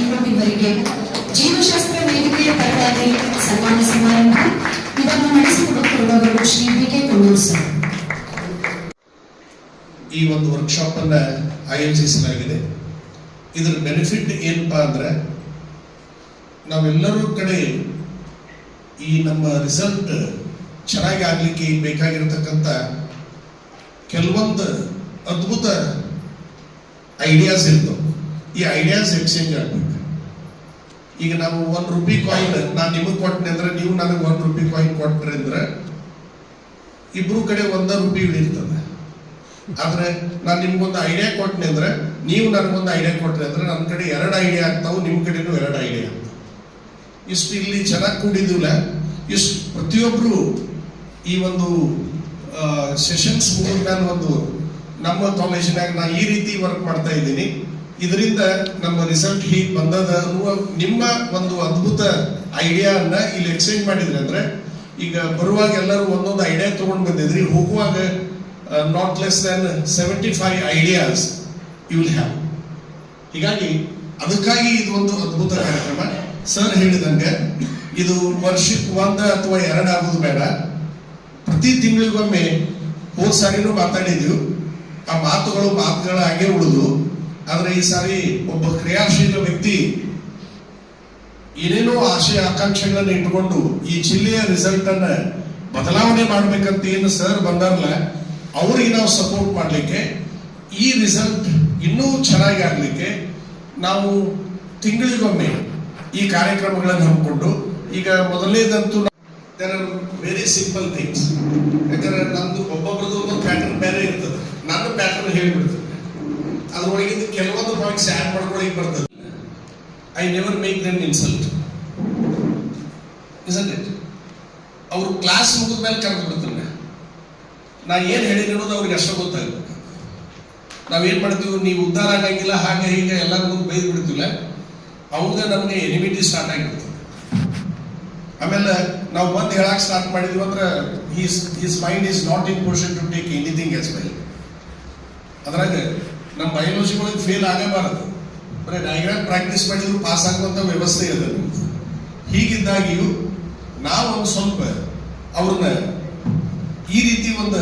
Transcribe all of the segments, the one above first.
ಇವರಿಗೆ ಜೀವಶಾಸ್ತ್ರ ವೇದಿಕೆಯ ಪರವಾಗಿ ಸನ್ಮಾನ ಸಮಾರಂಭ ಇದನ್ನು ನಡೆಸಿಕೊಡುತ್ತಿರುವವರು ಶ್ರೀ ಬಿ.ಕೆ. ಕುನ್ನೂರ್ ಸರ್. ಈ ಒಂದು ವರ್ಕ್ಶಾಪ್ ಅನ್ನ ಆಯೋಜಿಸಲಾಗಿದೆ. ಇದರ ಬೆನಿಫಿಟ್ ಏನಪ್ಪಾ ಅಂದ್ರೆ ನಾವೆಲ್ಲರೂ ಕಡೆ ಈ ನಮ್ಮ ರಿಸಲ್ಟ್ ಚೆನ್ನಾಗಿ ಆಗ್ಲಿಕ್ಕೆ ಬೇಕಾಗಿರತಕ್ಕಂಥ ಕೆಲವೊಂದು ಅದ್ಭುತ ಐಡಿಯಾಸ್ ಇರ್ತವೆ. ಈ ಐಡಿಯಾಸ್ ಎಕ್ಸ್ಚೇಂಜ್ ಆಗ್ಬೇಕು. ಈಗ ನಾವು ₹1 ಕಾಯಿನ್ ನಾನು ನಿಮಗೆ ಕೊಟ್ಟನೆ ಅಂದ್ರೆ ನೀವು ನನಗೆ ₹1 ಕಾಯಿನ್ ಕೊಟ್ರೆ ಅಂದ್ರೆ ಇಬ್ರು ಕಡೆ ₹1 ಇರ್ತದೆ. ಆದ್ರೆ ನಾನು ನಿಮ್ಗೊಂದು ಐಡಿಯಾ ಕೊಟ್ಟನೆ ಅಂದ್ರೆ ನೀವು ನನಗೊಂದು ಐಡಿಯಾ ಕೊಟ್ರೆ ಅಂದ್ರೆ ನನ್ನ ಕಡೆ 2 ಐಡಿಯಾ ಆಗ್ತಾವೆ, ನಿಮ್ಮ ಕಡೆನೂ 2 ಐಡಿಯಾ ಆಗ್ತಾವೆ. ಇಷ್ಟು ಇಲ್ಲಿ ಚೆನ್ನಾಗಿ ಕೂಡಿದಿಲ್ಲ. ಇಷ್ಟು ಪ್ರತಿಯೊಬ್ರು ಈ ಒಂದು ಸೆಷನ್ಸ್ ಮುಗಿದ್ಮೇಲೆ ಒಂದು ನಮ್ಮ ಕಾಲೇಜಿನಾಗ ನಾ ಈ ರೀತಿ ವರ್ಕ್ ಮಾಡ್ತಾ ಇದ್ದೀನಿ, ಇದರಿಂದ ನಮ್ಮ ರಿಸಲ್ಟ್ ಹೀಗೆ ಬಂದದ ಅನ್ನುವ ನಿಮ್ಮ ಒಂದು ಅದ್ಭುತ ಐಡಿಯಾನ ಇಲ್ಲಿ ಎಕ್ಸ್ಚೇಂಜ್ ಮಾಡಿದ್ರೆ ಅಂದ್ರೆ ಈಗ ಬರುವಾಗ ಎಲ್ಲರೂ ಒಂದೊಂದು ಐಡಿಯಾ ತಗೊಂಡು ಬಂದಿದ್ರಿ, ಹೋಗುವಾಗ not less than 75 ideas you will have. ಹೀಗಾಗಿ ಅದಕ್ಕಾಗಿ ಇದು ಒಂದು ಅದ್ಭುತ ಕಾರ್ಯಕ್ರಮ. ಸರ್ ಹೇಳಿದಂಗೆ ಇದು ವರ್ಷಕ್ಕೆ 1 ಅಥವಾ 2 ಆಗೋದು ಬೇಡ, ಪ್ರತಿ ತಿಂಗಳಿಗೊಮ್ಮೆ. ಹೋದ ಸಾರಿನೂ ಮಾತಾಡಿದ್ವಿ, ಆ ಮಾತುಗಳಾಗೆ ಉಳಿದು. ಆದ್ರೆ ಈ ಸಾರಿ ಒಬ್ಬ ಕ್ರಿಯಾಶೀಲ ವ್ಯಕ್ತಿ ಏನೇನೋ ಆಶಯ ಆಕಾಂಕ್ಷೆಗಳನ್ನು ಇಟ್ಟುಕೊಂಡು ಈ ಜಿಲ್ಲೆಯ ರಿಸಲ್ಟ್ ಅನ್ನ ಬದಲಾವಣೆ ಮಾಡ್ಬೇಕಂತ ಏನು ಸರ್ ಬಂದಾರಲ್ಲ, ಅವ್ರಿಗೆ ನಾವು ಸಪೋರ್ಟ್ ಮಾಡ್ಲಿಕ್ಕೆ, ಈ ರಿಸಲ್ಟ್ ಇನ್ನೂ ಚೆನ್ನಾಗಿ ಆಗ್ಲಿಕ್ಕೆ ನಾವು ತಿಂಗಳಿಗೊಮ್ಮೆ ಈ ಕಾರ್ಯಕ್ರಮಗಳನ್ನು ಹಮ್ಮಿಕೊಂಡು, ಈಗ ಮೊದಲನೇದಂತೂ there are very simple things. ಯಾಕಂದ್ರೆ ನಮ್ದು ಒಬ್ಬೊಬ್ರದ್ದು ಒಂದು ಪ್ಯಾಟರ್ನ್ ಬೇರೆ ಇರ್ತದೆ. ನನ್ನ ಪ್ಯಾಟರ್ನ್ ಹೇಳಿಬಿಡ್ತದೆ, ಅದ್ರೊಳಗಿಂದ ಕೆಲವೊಂದು ಪಾಯಿಂಟ್ಸ್ ಆ್ಯಡ್ ಮಾಡ್ಕೊಳ್ಳಿಕ್ಕೆ ಬರ್ತದೆ. I never make them insult, isn't it? ಅವ್ರು ಕ್ಲಾಸ್ ಮುಗಿದ ಮೇಲೆ ಕರೆದು ಬಿಡ್ತಾನೆ, ನಾ ಏನು ಹೇಳಿದೆ ಅನ್ನೋದು ಅವ್ರಿಗೆ ಅಷ್ಟೇ ಗೊತ್ತಾಗಬೇಕು. ನಾವೇನು ಮಾಡ್ತೀವಿ, ನೀವು ಉದ್ಧಾರ ಆಗಂಗಿಲ್ಲ ಹಾಗೆ ಹೀಗೆ ಎಲ್ಲರ ಮುಂದೆ ಬೈದು ಬಿಡ್ತೀವಿ, ಅವಾಗ ನಮಗೆ ಎನಿಮಿಟಿ ಸ್ಟಾರ್ಟ್ ಆಗಿರ್ತದೆ. ಆಮೇಲೆ ನಾವು ಬಂದು ಹೇಳಕ್ ಸ್ಟಾರ್ಟ್ ಮಾಡಿದ್ವಿ ಅಂದ್ರೆ his mind is not in position to take anything as well. ಅದ್ರಾಗ ನಮ್ಮ ಬಯಾಲಜಿಗಳಿಗೆ ಫೇಲ್ ಆಗಬಾರದು, ಬರೀ ಡಯಾಗ್ರಾಮ್ ಪ್ರಾಕ್ಟೀಸ್ ಮಾಡಿದ್ರು ಪಾಸ್ ಆಗುವಂತ ವ್ಯವಸ್ಥೆ ಇದೆ. ಹೀಗಿದ್ದಾಗಿಯೂ ನಾವು ಒಂದು ಸ್ವಲ್ಪ ಅವ್ರನ್ನ ಈ ರೀತಿ ಒಂದು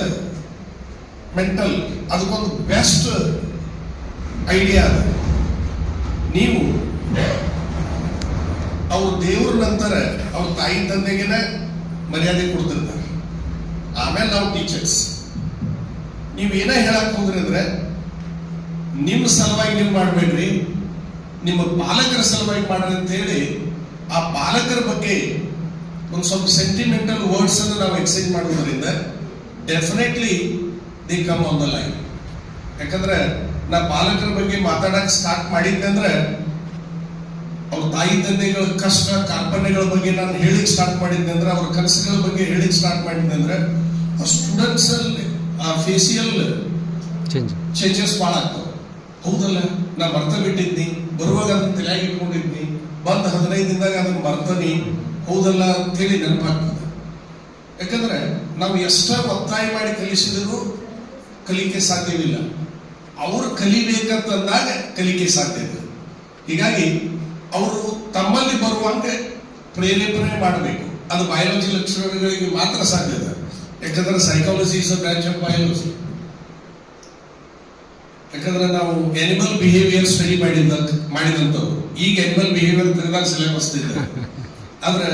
ಮೆಂಟಲ್ ಅದಕ್ಕೊಂದು ಬೆಸ್ಟ್ ಐಡಿಯಾ ಅದ. ನೀವು ಅವ್ರ ದೇವ್ರ ನಂತರ ಅವ್ರ ತಾಯಿ ತಂದೆಗೆನ ಮರ್ಯಾದೆ ಕೊಡ್ತಿರ್ತಾರೆ, ಆಮೇಲೆ ನಾವು ಟೀಚರ್ಸ್. ನೀವು ಏನೇ ಹೇಳಕ್ ಹೋದ್ರಿ ಅಂದ್ರೆ ನಿಮ್ಮ ಸಲುವಾಗಿ ನೀವು ಮಾಡಬೇಡ್ರಿ, ನಿಮ್ಮ ಪಾಲಕರ ಸಲುವಾಗಿ ಮಾಡ್ರಿ ಅಂತ ಹೇಳಿ ಆ ಪಾಲಕರ ಬಗ್ಗೆ ಒಂದು ಸ್ವಲ್ಪ ಸೆಂಟಿಮೆಂಟಲ್ ವರ್ಡ್ಸ್ ಅನ್ನು ನಾವು ಎಕ್ಸ್ಚೇಂಜ್ ಮಾಡೋದ್ರಿಂದ definitely they come on the line. ಯಾಕಂದ್ರೆ ನಾ ಪಾಲಕರ ಬಗ್ಗೆ ಮಾತಾಡಕ್ ಸ್ಟಾರ್ಟ್ ಮಾಡಿದ್ದೆ ಅಂದ್ರೆ ಅವ್ರ ತಾಯಿ ತಂದೆಗಳ ಕಷ್ಟ ಕಾರ್ಪಣ್ಯಗಳ ಬಗ್ಗೆ ನಾನು ಹೇಳಿಕ್ ಸ್ಟಾರ್ಟ್ ಮಾಡಿದ್ದೆ ಅಂದ್ರೆ, ಅವ್ರ ಕನಸುಗಳ ಬಗ್ಗೆ ಹೇಳಿಕ್ ಸ್ಟಾರ್ಟ್ ಮಾಡಿದ್ದೆ ಅಂದ್ರೆ ಆ ಸ್ಟೂಡೆಂಟ್ಸ್ ಅಲ್ಲಿ ಆ ಫೇಸಿಯಲ್ ಚೇಂಜಸ್ ಭಾಳ ಆಗ್ತವೆ. ಹೌದಲ್ಲ, ನಾ ಬರ್ತ ಬಿಟ್ಟಿದ್ನಿ, ಬರುವಾಗ ಅದನ್ನ ತಲೆಯಾಗಿ ಇಟ್ಕೊಂಡಿದ್ನಿ, ಬಂದ 15 ದಿನದಾಗ ಅದನ್ನ ಬರ್ತನಿ, ಹೌದಲ್ಲ ಅಂತೇಳಿ ನೆನಪಾಗ್ತದೆ. ಯಾಕಂದ್ರೆ ನಾವು ಎಷ್ಟ ಒತ್ತಾಯ ಮಾಡಿ ಕಲಿಸಿದರೂ ಕಲಿಕೆ ಸಾಧ್ಯವಿಲ್ಲ, ಅವರು ಕಲಿಬೇಕಂತಂದಾಗ ಕಲಿಕೆ ಸಾಧ್ಯ ಇದೆ. ಹೀಗಾಗಿ ಅವರು ತಮ್ಮಲ್ಲಿ ಬರುವಂತೆ ಪ್ರೇರೇಪಣೆ ಮಾಡಬೇಕು. ಅದು ಬಯಾಲಜಿ ಲಕ್ಷಣಗಳಿಗೆ ಮಾತ್ರ ಸಾಧ್ಯತೆ. ಯಾಕಂದ್ರೆ psychology is a branch of biology. ಯಾಕಂದ್ರೆ ನಾವು ಎನಿಮಲ್ ಬಿಹೇವಿಯರ್ ಸ್ಟಡಿ ಮಾಡಿದಂಥವ್ರು ಈಗ ಎನಿಮಲ್ ಬಿಹೇವಿಯರ್ ತೆಗೆದಾಗ ಸಿಲೆಬಸ್ ಇದೆ. ಆದ್ರೆ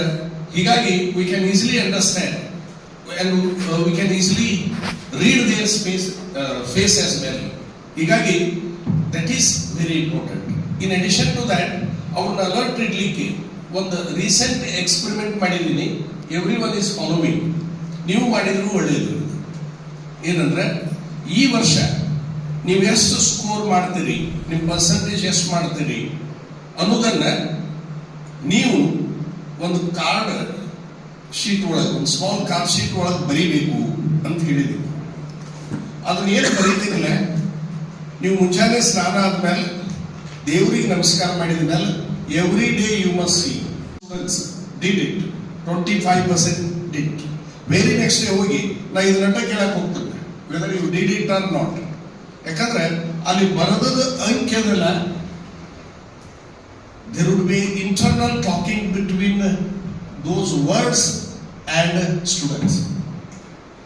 ಹೀಗಾಗಿ we can easily understand and we can easily read their face as well. ಹೀಗಾಗಿ that is very important. In addition to that ಅವ್ರನ್ನ alert ಇಡ್ಲಿಕ್ಕೆ ಒಂದು ರೀಸೆಂಟ್ ಎಕ್ಸ್ಪೆರಿಮೆಂಟ್ ಮಾಡಿದ್ದೀನಿ. Every one is following. ನೀವು ಮಾಡಿದ್ರು ಒಳ್ಳೆಯದು. ಏನಂದ್ರೆ ಈ ವರ್ಷ ನೀವು ಎಷ್ಟು ಸ್ಕೋರ್ ಮಾಡ್ತೀರಿ, ನಿಮ್ಮ ಪರ್ಸೆಂಟೇಜ್ ಎಷ್ಟು ಮಾಡ್ತೀರಿ ಅನ್ನೋದನ್ನ ನೀವು ಒಂದು ಕಾರ್ಡ್ ಶೀಟ್ ಒಳಗೆ, ಒಂದು ಸ್ಮಾಲ್ ಕಾರ್ಡ್ ಶೀಟ್ ಒಳಗೆ ಬರೀಬೇಕು ಅಂತ ಹೇಳಿದ್ವಿ. ಅದನ್ನ ಏನು ಬರೀತೀನಿಲ್ಲ, ನೀವು ಮುಂಜಾನೆ ಸ್ನಾನ ಆದ್ಮೇಲೆ ದೇವರಿಗೆ ನಮಸ್ಕಾರ ಮಾಡಿದ ಮೇಲೆ every day you must see students did it, 25% did. Very next day ಹೋಗಿ ನಾ ಇದನ್ನ ಕೇಳಕ್ ಹೋಗ್ತೇನೆ whether you did it or not. ಯಾಕಂದ್ರೆ ಅಲ್ಲಿ ಬರೋದ ಅಂಕೆದಲ್ಲ there would be internal talking between those words and students.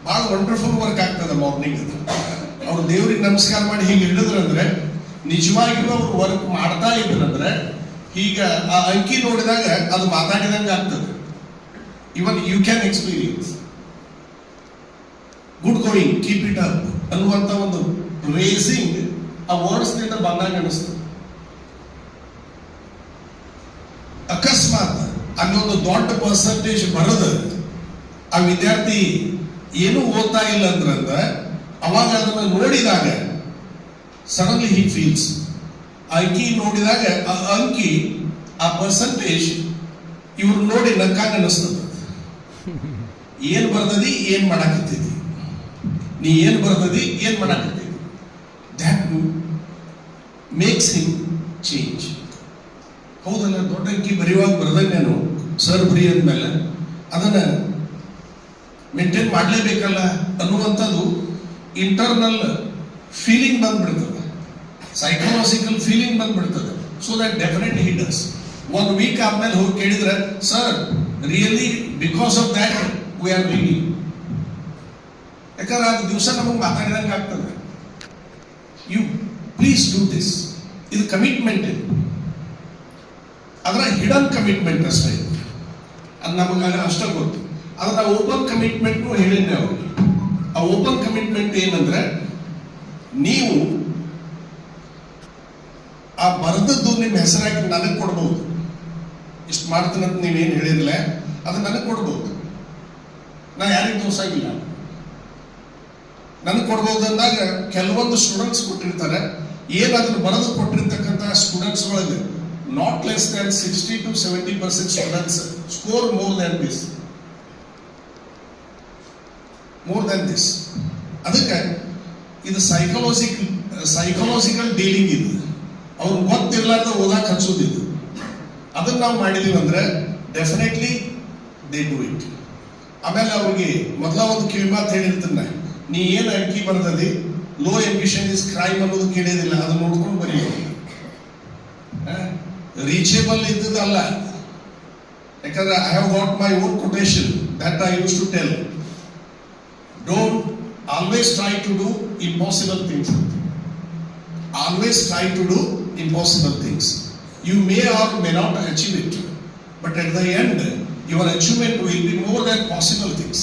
ಭಾಳ ವಂಡರ್ಫುಲ್ ವರ್ಕ್ ಆಗ್ತದೆ ಮಾರ್ನಿಂಗ್. ಅವ್ರು ದೇವ್ರಿಗೆ ನಮಸ್ಕಾರ ಮಾಡಿ ಹೀಗೆ ಹಿಡಿದ್ರಂದ್ರೆ ನಿಜವಾಗಿಯೂ ಅವ್ರು ವರ್ಕ್ ಮಾಡ್ತಾ ಇದ್ರಂದ್ರೆ ಈಗ ಆ ಅಂಕಿ ನೋಡಿದಾಗ ಅದು ಮಾತಾಡಿದಂಗೆ ಆಗ್ತದೆ. Even you can experience good going, keep it up ಅನ್ನುವಂಥ ಒಂದು ರೇಸಿಂಗ್ ಆ ವರ್ಡ್ಸ್ ನಿಂದ ಬಂದಾಗ ಅನಿಸ್ತದೆ. ಅಕಸ್ಮಾತ್ ಅನ್ನೊಂದು ದೊಡ್ಡ ಪರ್ಸೆಂಟೇಜ್ ಬರೋದು ಆ ವಿದ್ಯಾರ್ಥಿ ಏನು ಓದ್ತಾ ಇಲ್ಲ ಅಂದ್ರ ಅವಾಗ ಅದನ್ನ ನೋಡಿದಾಗ ಸಡನ್ಲಿ ಹಿ ಫೀಲ್ಸ್ ಅಂಕಿ ನೋಡಿದಾಗ ಆ ಅಂಕಿ ಆ ಪರ್ಸೆಂಟೇಜ್ ಇವ್ರು ನೋಡಿ ನಕ್ಕಾಗ ಅನಿಸ್ತದ. ಏನ್ ಬರ್ದದಿ, ಏನ್ ಮಾಡಾಕತ್ತಿದಿ, ನೀ ಏನ್ ಬರ್ದದಿ, ಏನ್ ಮಾಡಾಕತ್ತಿದಿ, ದ್ಯಾಟ್ ಮೇಕ್ಸ್ ಹಿಮ್ ಚೇಂಜ್. ಹೌದಲ್ಲ, ದೊಡ್ಡ ಅಂಕಿ ಬರೆಯುವಾಗ ಬರ್ದಾಗ ನಾನು ಸರ್ ಬರಿ ಅಂದ್ಮೇಲೆ ಅದನ್ನ ಮೇಂಟೈನ್ ಮಾಡಲೇಬೇಕಲ್ಲ ಅನ್ನುವಂಥದ್ದು ಇಂಟರ್ನಲ್ ಫೀಲಿಂಗ್ ಬಂದ್ಬಿಡ್ತದೆ, ಸೈಕಲಾಜಿಕಲ್ ಫೀಲಿಂಗ್ ಬಂದ್ಬಿಡ್ತದೆ. So that definite he does. 1 week ಆದ್ಮೇಲೆ ಹೋಗಿ ಕೇಳಿದ್ರೆ sir really because of that we are reading. ಯಾಕಂದ್ರೆ ಅದು ದಿವಸ ನಮಗೆ ಮಾತಾಡಿದಂಗೆ ಆಗ್ತದೆ. You please do this. ಇದು ಕಮಿಟ್ಮೆಂಟ್, ಇದು ಅದರ ಹಿಡನ್ ಕಮಿಟ್ಮೆಂಟ್ ಅಷ್ಟೇ. ಅದು ನಮಗೆ ಅಷ್ಟೇ ಗೊತ್ತು. ಅದರ ಓಪನ್ ಕಮಿಟ್ಮೆಂಟ್ ಹೇಳಿದ್ದೆ ಅವ್ರಿಗೆ. ಆ ಓಪನ್ ಕಮಿಟ್ಮೆಂಟ್ ಏನಂದ್ರೆ ನೀವು ಆ ಬರೆದದ್ದು ನಿಮ್ಮ ಹೆಸರಾಗಿ ನನಗೆ ಕೊಡ್ಬಹುದು. ಇಷ್ಟು ಮಾಡ್ತೀನಂತ ನೀವೇನು ಹೇಳಿರಲಿಲ್ಲ, ಅದು ನನಗೆ ಕೊಡ್ಬಹುದು. ನಾ ಯಾರಿಗೂ ತೋರ್ಸಾಗಿಲ್ಲ, ನನಗೆ ಕೊಡ್ಬೋದು ಅಂದಾಗ ಕೆಲವೊಂದು ಸ್ಟೂಡೆಂಟ್ಸ್ ಕೊಟ್ಟಿರ್ತಾರೆ. ಏನಾದ್ರೂ ಬರೆದು ಕೊಟ್ಟಿರ್ತಕ್ಕಂಥ ಸ್ಟೂಡೆಂಟ್ಸ್ ಒಳಗೆ not less than 60 to 70% students score more than this. ಅದಕ್ಕೆ ಇದು ಸೈಕಲಾಜಿಕಲ್ ಡೀಲಿಂಗ್. ಇದು ಅವ್ರು ಗೊತ್ತಿರ್ಲಾರ್ದ ಓದಾಕ್ ಹಚ್ಚೋದಿದ್ದು. ಅದನ್ನ ನಾವು ಮಾಡಿದೀವಿ ಅಂದ್ರೆ ಡೆಫಿನೆಟ್ಲಿ ದೇ ಡೂ ಇಟ್. ಆಮೇಲೆ ಅವ್ರಿಗೆ ಮೊದಲ ಒಂದು ಕಿವಿ ಮಾತು ಹೇಳಿರ್ತಾನೆ, ನೀ ಏನು ಅಂಕಿ ಬರ್ತದಿ, ಲೋ ಎಮಿಷನ್ ಇಸ್ ಕ್ರೈಮ್ ಅನ್ನೋದು ಕೇಳಿದಿಲ್ಲ, ಅದು ನೋಡ್ಕೊಂಡು ಬರೀಬೇಕು. ರೀಚೇಬಲ್ ಇದ್ದದಲ್ಲ. ಯಾಕಂದ್ರೆ I have got my own quotation that I use to tell. Don't always try to do impossible things. Always try to do impossible things. You may or may not achieve it, but at the end your achievement will be more than possible things.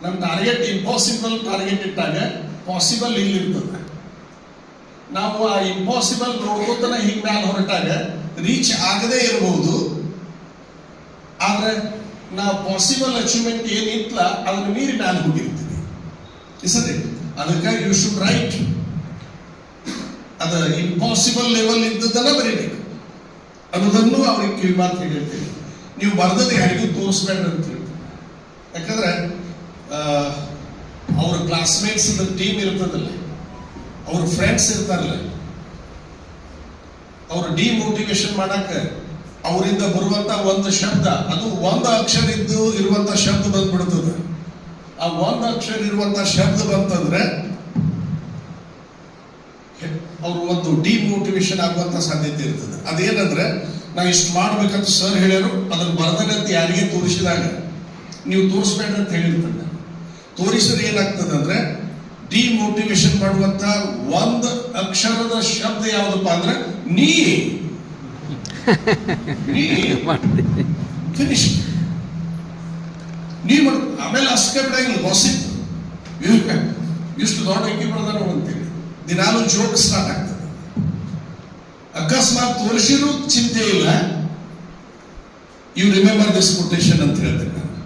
Nam target impossible target ittaga possible ಇಲ್ಲಿ ಇರ್ತದೆ. ನಾವು ಆ impossible ನೋಡ್ಕೋತನ ಹಿಂಗ್ ಮ್ಯಾಲ ಹೊರಟಾಗ reach ಆಗದೇ ಇರಬಹುದು. ಆದ್ರೆ ನಾವು ಪಾಸಿಬಲ್ ಅಚೀವ್ಮೆಂಟ್ ಏನಿತ್ತಲ್ಲ ಅದನ್ನ ಮೀರಿ ಮ್ಯಾಲ ಹೋಗಿರ್ತೀವಿ. ಇಸದೆ ಅದಕ್ಕೆ ಯು ಶುಡ್ ರೈಟ್. ಅದು ಇಂಪಾಸಿಬಲ್ ಲೆವೆಲ್ ಇದ್ದದನ್ನ ಬರೀಬೇಕು ಅನ್ನೋದನ್ನು ಅವ್ರಿಗೆ ಕಿವಿ ಮಾತು ಹೇಳಿರ್ತೀವಿ. ನೀವು ಬರ್ದದ್ದು ಯಾರಿಗೂ ತೋರಿಸ್ಬೇಡ್ರಿ ಅಂತ ಹೇಳಿ. ಯಾಕಂದ್ರೆ ಅವ್ರ ಕ್ಲಾಸ್ಮೇಟ್ಸ್ ಟೀಮ್ ಇರ್ತದಲ್ಲ, ಅವ್ರ ಫ್ರೆಂಡ್ಸ್ ಇರ್ತಾರಲ್ಲ, ಅವ್ರ ಡಿಮೋಟಿವೇಶನ್ ಮಾಡಕ್ಕೆ ಅವರಿಂದ ಬರುವಂತ ಒಂದು ಶಬ್ದ, ಅದು ಒಂದು ಅಕ್ಷರ ಇರುವಂತ ಶಬ್ದ ಬಂದ್ಬಿಡ್ತದೆ. ಆ ಒಂದು ಅಕ್ಷರ ಇರುವಂತ ಶಬ್ದ ಬಂತಂದ್ರೆ ಅವರು ಒಂದು ಡಿಮೋಟಿವೇಶನ್ ಆಗುವಂತ ಸಾಧ್ಯತೆ ಇರ್ತದೆ. ಅದೇನಂದ್ರೆ ನಾವು ಇಷ್ಟು ಮಾಡ್ಬೇಕಂತ ಸರ್ ಹೇಳ್ಯಾರು, ಅದನ್ನ ಬರ್ದನೆ ಅಂತ ಯಾರಿಗೆ ತೋರಿಸಿದಾಗ ನೀವು ತೋರಿಸ್ಬೇಡ್ರಿ ಅಂತ ಹೇಳಿರ್ತಾನೆ. ತೋರಿಸಿದ್ರೆ ಏನಾಗ್ತದೆ ಅಂದ್ರೆ ಡಿಮೋಟಿವೇಶನ್ ಮಾಡುವಂತ ಒಂದು ಅಕ್ಷರದ ಶಬ್ದ ಯಾವ್ದಪ್ಪ ಅಂದ್ರೆ ನೀ ಫಿನಿಶ್. ನೀ ಆಮೇಲೆ ಅಷ್ಟೇ ಬಿಡಂಗಿಲ್ಲ, ಗಾಸಿಪ್ ಇಷ್ಟು ದೊಡ್ಡ ಅಂಕಿ ಬರೋದಾರ ಅಂತೀವಿ. ದಿನಾಲು ಜೋಕ್ ಸ್ಟಾರ್ಟ್ ಆಗ್ತದೆ. ಅಕಸ್ಮಾತ್ ತೋರಿಸಿರೂ ಚಿಂತೆ ಇಲ್ಲ. ಯು ರಿಮೆಂಬರ್ ದಿಸ್ ಕೊಟೇಶನ್ ಅಂತ ಹೇಳ್ತೇನೆ ನಾನು.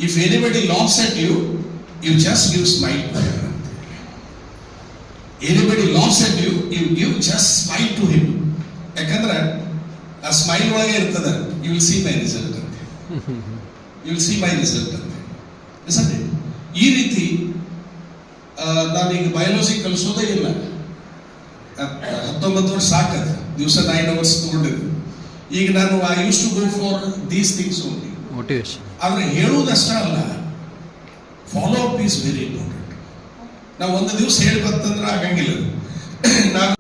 If anybody laughs at you, you just give smile. Anybody laughs at you, you give just smile to him. ಯಾಕಂದ್ರೆ ಆ ಸ್ಮೈಲ್ ಒಳಗೆ ಇರ್ತದೆ, you will see my result ಅಂತ. You will see my result ಅಂತ. ಈ ರೀತಿ ನಾನೀಗ ಬಯಾಲಜಿ ಕಲಿಸೋದೇ ಇಲ್ಲ. 19 ವರ್ಷ ಸಾಕದ, ದಿವಸ 9 hours ತಗೊಂಡಿದ್ದು. ಈಗ ನಾನು I use to go for these things only. Motivation. ಆದ್ರೆ ಹೇಳುವುದಷ್ಟ ಅಲ್ಲ, follow up is very important. ನಾವು ಒಂದು ದಿವಸ ಹೇಳಿ ಬಂತಂದ್ರೆ ಆಗಂಗಿಲ್ಲ. ನಾನು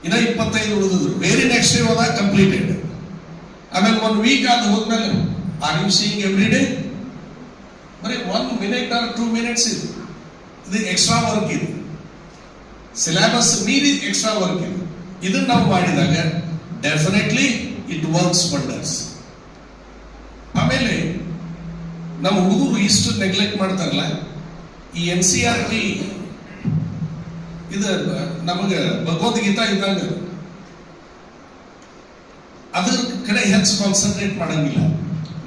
ಇನ್ನ 25 ಉಳಿದಿದ್ರು. ವೆರಿ ನೆಕ್ಸ್ಟ್ ಡೇ ಹೋದಾಗ ಕಂಪ್ಲೀಟೆಡ್. ಆಮೇಲೆ 1 ವೀಕ್ ಆದ ಹೋದ್ಮೇಲೆ are you seeing every day? ಬರೀ 1 minute or 2 minutes ಇದು ಎಕ್ಸ್ಟ್ರಾ ವರ್ಕ್ ಇದೆ. ಸಿಲೆಬಸ್ ಮೀರಿ ಎಕ್ಸ್ಟ್ರಾ ವರ್ಕ್ ಇದೆ. ಇದನ್ನ ನಾವು ಮಾಡಿದಾಗ ಡೆಫಿನೆಟ್ಲಿ ಇಟ್ ವರ್ಕ್ಸ್ ವಂಡರ್ಸ್. ಆಮೇಲೆ ನಮ್ಮ ಹುಡುಗರು ಇಷ್ಟು ನೆಗ್ಲೆಕ್ಟ್ ಮಾಡ್ತಾರಲ್ಲ, ಈ NCERT ಇದು ನಮಗೆ ಭಗವದ್ಗೀತಾ ಇದ್ದಂಗ ಅದ್ರ ಕಡೆ ಹೆಚ್ಚು ಕಾನ್ಸಂಟ್ರೇಟ್ ಮಾಡಂಗಿಲ್ಲ.